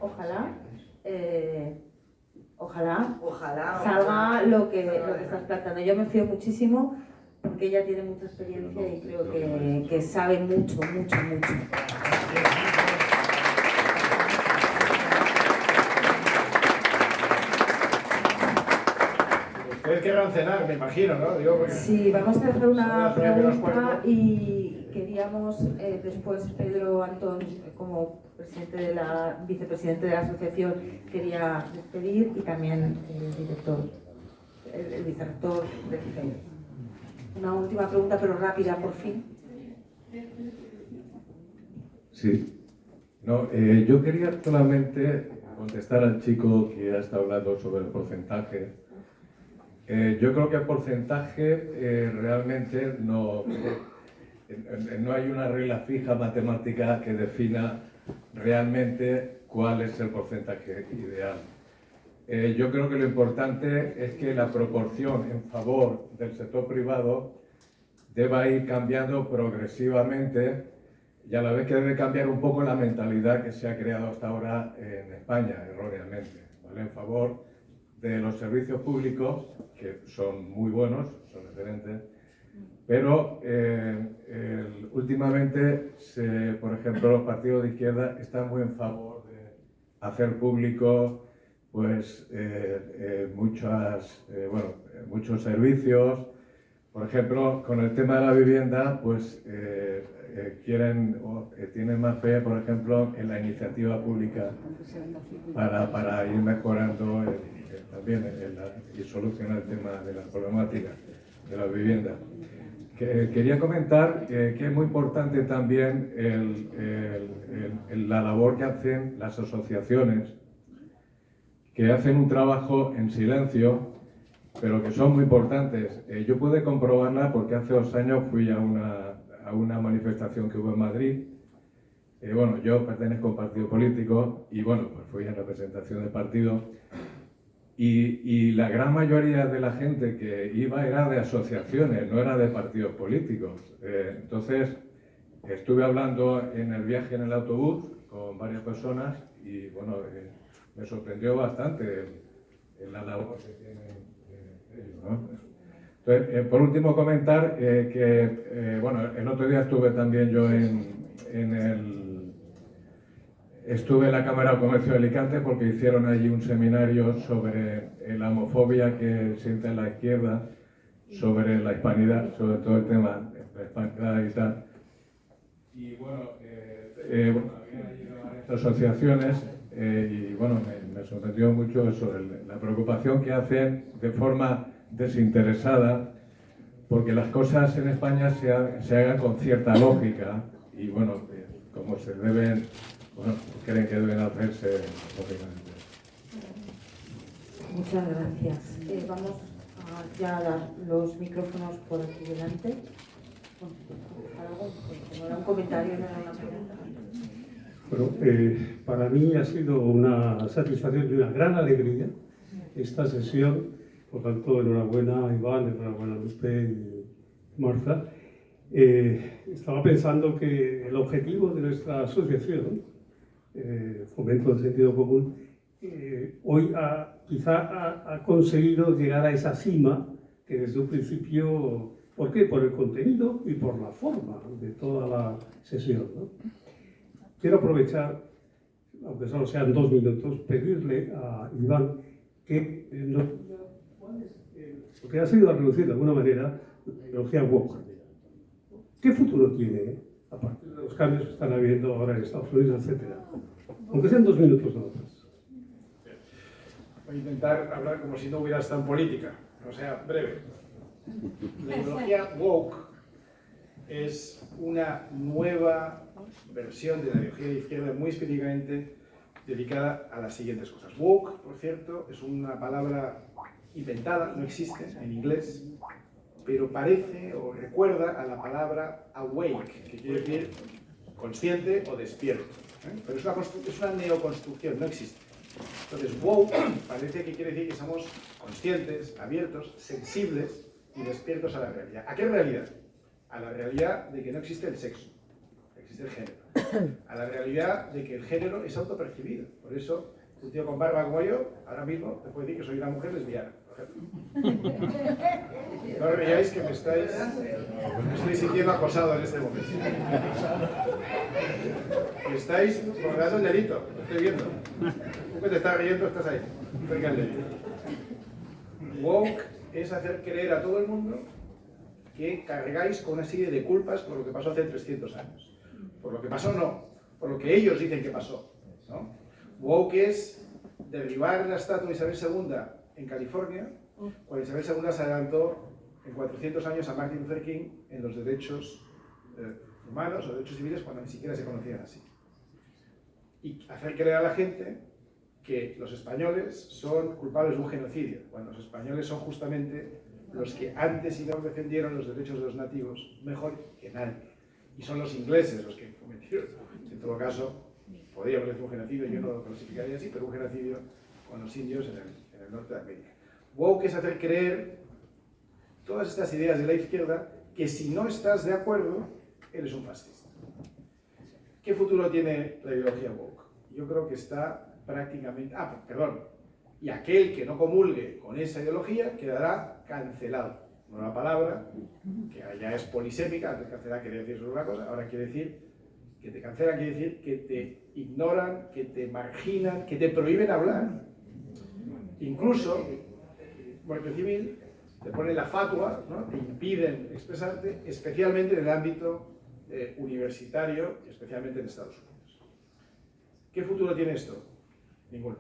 salga lo que estás planteando. Yo me fío muchísimo porque ella tiene mucha experiencia y creo que sabe mucho. Ustedes querrán cenar, me imagino, ¿no? Digo, porque... Sí, vamos a hacer una Son las 9 menos pregunta cuarto. y queríamos después Pedro Antón, como vicepresidente de la asociación, quería despedir y también el vicerrector del CEU. Una última pregunta, pero rápida, por fin. Sí. No, yo quería solamente contestar al chico que ha estado hablando sobre el porcentaje. Yo creo que el porcentaje realmente no hay una regla fija matemática que defina realmente cuál es el porcentaje ideal. Yo creo que lo importante es que la proporción en favor del sector privado deba ir cambiando progresivamente y a la vez que debe cambiar un poco la mentalidad que se ha creado hasta ahora en España, erróneamente, ¿vale? En favor de los servicios públicos, que son muy buenos, son excelentes, pero últimamente, por ejemplo, los partidos de izquierda están muy en favor de hacer público pues, muchos servicios. Por ejemplo, con el tema de la vivienda, pues tienen más fe, por ejemplo, en la iniciativa pública para ir mejorando y solucionar el tema de la problemática de la vivienda. Quería comentar que es muy importante también la labor que hacen las asociaciones, que hacen un trabajo en silencio, pero que son muy importantes. Yo pude comprobarla porque hace 2 años fui a una manifestación que hubo en Madrid. Bueno, yo pertenezco a un partido político y bueno, pues fui en representación del partido. Y la gran mayoría de la gente que iba era de asociaciones, no era de partidos políticos. Entonces, estuve hablando en el viaje en el autobús con varias personas y bueno, me sorprendió bastante la labor que tienen ellos, ¿no? Entonces, por último comentar bueno, el otro día estuve también yo estuve en la Cámara de Comercio de Alicante porque hicieron allí un seminario sobre la homofobia que siente la izquierda, sobre la hispanidad, sobre todo el tema de la hispanidad y tal. Y bueno, habían allí varias asociaciones y bueno, me sorprendió mucho eso, la preocupación que hacen de forma desinteresada porque las cosas en España se hagan con cierta lógica y bueno, como se deben, bueno, creen que deben hacerse lógicamente. Muchas gracias. Vamos ya a dar los micrófonos por aquí delante. ¿No era un comentario, no era una pregunta? Bueno, para mí ha sido una satisfacción y una gran alegría esta sesión. Por tanto, enhorabuena Iván, enhorabuena Lupe y Marta. Estaba pensando que el objetivo de nuestra asociación, Fomento del Sentido Común, hoy quizá ha conseguido llegar a esa cima que desde un principio, ¿por qué? Por el contenido y por la forma de toda la sesión, ¿no? Quiero aprovechar, aunque solo sean 2 minutos, pedirle a Iván que porque ha sido a reducir de alguna manera la ideología woke. ¿Qué futuro tiene, a partir de los cambios que están habiendo ahora en Estados Unidos, etcétera? Aunque sean 2 minutos nada más. Voy a intentar hablar como si no hubiera estado en política, o sea, breve. La ideología woke es una nueva versión de la ideología de izquierda muy específicamente dedicada a las siguientes cosas. Woke, por cierto, es una palabra inventada, no existe en inglés, pero parece o recuerda a la palabra awake, que quiere decir consciente o despierto. Pero es una neoconstrucción, no existe. Entonces, woke parece que quiere decir que somos conscientes, abiertos, sensibles y despiertos a la realidad. ¿A qué realidad? A la realidad de que no existe el sexo, existe el género. A la realidad de que el género es autopercibido. Por eso, un tío con barba como yo, ahora mismo te puede decir que soy una mujer lesbiana. No os veáis que me estoy sintiendo acosado en este momento. Me estáis colgando el delito, lo estoy viendo. Tú que te estás riendo, estás ahí. Cerca del delito. Woke es hacer creer a todo el mundo que cargáis con una serie de culpas por lo que pasó hace 300 años. Por lo que pasó no, por lo que ellos dicen que pasó, ¿no? Woke es derribar la estatua de Isabel II en California, cuando Isabel II se adelantó en 400 años a Martin Luther King en los derechos humanos o derechos civiles cuando ni siquiera se conocían así. Y hacer creer a la gente que los españoles son culpables de un genocidio, cuando los españoles son justamente los que antes y no defendieron los derechos de los nativos mejor que nadie. Y son los ingleses los que cometieron, en todo caso, podría parecer un genocidio, yo no lo clasificaría así, pero un genocidio con los indios en el norte de América. Woke es hacer creer todas estas ideas de la izquierda que si no estás de acuerdo, eres un fascista. ¿Qué futuro tiene la ideología woke? Yo creo que está prácticamente... Y aquel que no comulgue con esa ideología quedará cancelado. Nueva palabra, que ya es polisémica, antes cancelar quería decir sobre una cosa, ahora quiere decir que te cancelan, quiere decir que te ignoran, que te marginan, que te prohíben hablar. Incluso, Guardia Civil te pone la fatua, ¿no? Te impiden expresarte, especialmente en el ámbito universitario, especialmente en Estados Unidos. ¿Qué futuro tiene esto? Ninguno.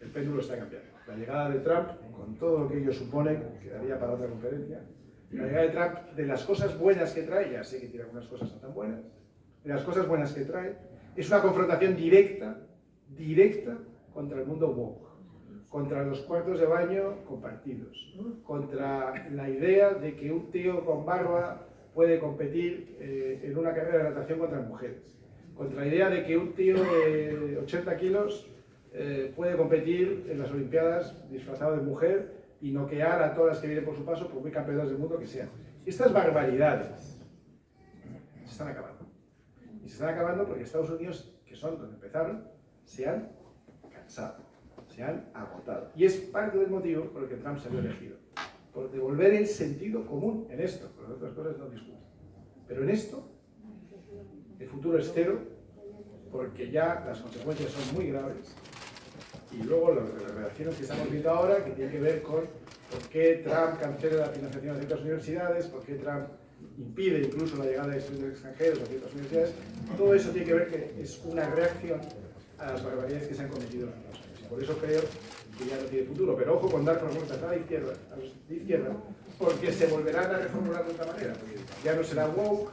El péndulo está cambiando. La llegada de Trump, con todo lo que ello supone, quedaría para otra conferencia, la llegada de Trump, de las cosas buenas que trae, ya sé que tiene algunas cosas no tan buenas, de las cosas buenas que trae, es una confrontación directa contra el mundo woke, contra los cuartos de baño compartidos, contra la idea de que un tío con barba puede competir en una carrera de natación contra mujeres, contra la idea de que un tío de 80 kilos puede competir en las Olimpiadas disfrazado de mujer y noquear a todas las que vienen por su paso, por muy campeonas del mundo que sean. Estas barbaridades se están acabando. Y se están acabando porque Estados Unidos, que son donde empezaron, se han cansado, se han agotado. Y es parte del motivo por el que Trump salió elegido. Por devolver el sentido común en esto, porque otras cosas no discuten. Pero en esto, el futuro es cero, porque ya las consecuencias son muy graves. Y luego las relaciones que estamos viendo ahora, que tienen que ver con por qué Trump cancela la financiación de ciertas universidades, por qué Trump impide incluso la llegada de estudiantes extranjeros a ciertas universidades, todo eso tiene que ver que es una reacción a las barbaridades que se han cometido en los últimos años. Y por eso creo que ya no tiene futuro. Pero ojo con dar propuestas a la izquierda, a los de izquierda, porque se volverán a reformular de otra manera. Porque ya no será woke,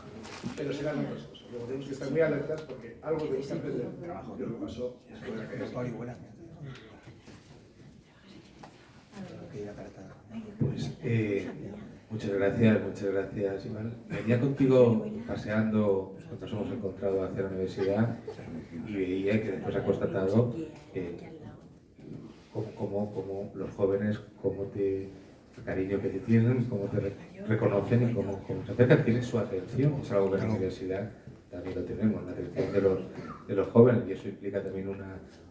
pero serán otras cosas. Luego tenemos que estar muy alertas porque algo tenemos que aprender de lo que pasó después de la caída. Pues muchas gracias Iván. Venía contigo paseando cuando nos hemos encontrado hacia la universidad y veía que después ha constatado cómo los jóvenes, el cariño que te tienen, cómo te reconocen y cómo se acercan, tienen su atención. Es algo que en la universidad también lo tenemos, la atención de los jóvenes, y eso implica también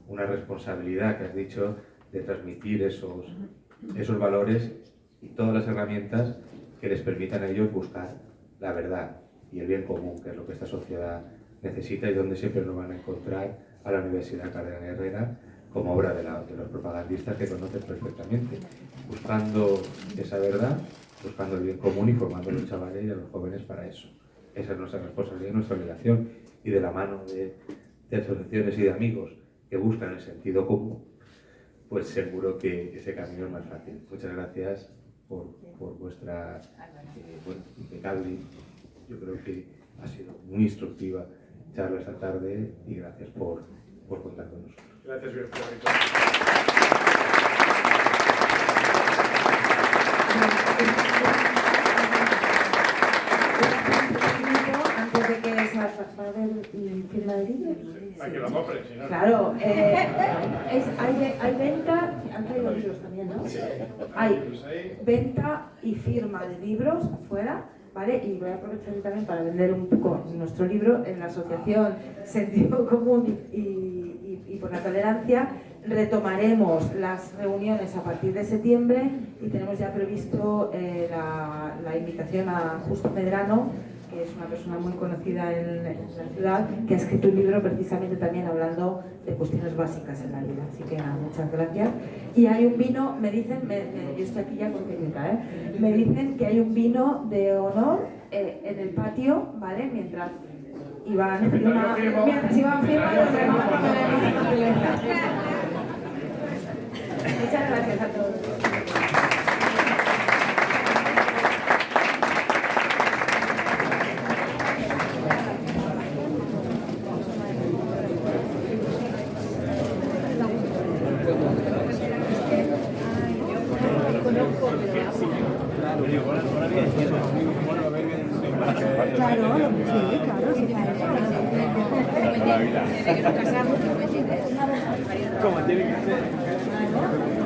una responsabilidad que has dicho de transmitir esos valores y todas las herramientas que les permitan a ellos buscar la verdad y el bien común, que es lo que esta sociedad necesita y donde siempre nos van a encontrar a la Universidad Cardenal Herrera como obra de los propagandistas que conocen perfectamente, buscando esa verdad, buscando el bien común y formando a los chavales y a los jóvenes para eso. Esa es nuestra responsabilidad, nuestra obligación, y de la mano de asociaciones y de amigos que buscan el sentido común, pues seguro que ese camino es más fácil. Muchas gracias por vuestra impecable Yo creo que ha sido muy instructiva charla esta tarde y gracias por contar con nosotros. Gracias, Víctor. Antes de que se va a ver firma de libros. Para que lo compren, si no. Claro, hay venta, han traído libros también, ¿no? Sí. Hay venta y firma de libros afuera, ¿vale? Y voy a aprovechar también para vender un poco nuestro libro en la asociación Sentido Común y por la Tolerancia. Retomaremos las reuniones a partir de septiembre y tenemos ya previsto la invitación a Justo Medrano, que es una persona muy conocida en la ciudad, que ha escrito un libro precisamente también hablando de cuestiones básicas en la vida. Así que nada, muchas gracias. Y hay un vino, me dicen, yo estoy aquí ya con técnica, me dicen que hay un vino de honor en el patio, ¿vale? Mientras Iván firma, Muchas gracias a todos. Claro, sí, claro, sí, claro. Como tiene que ser.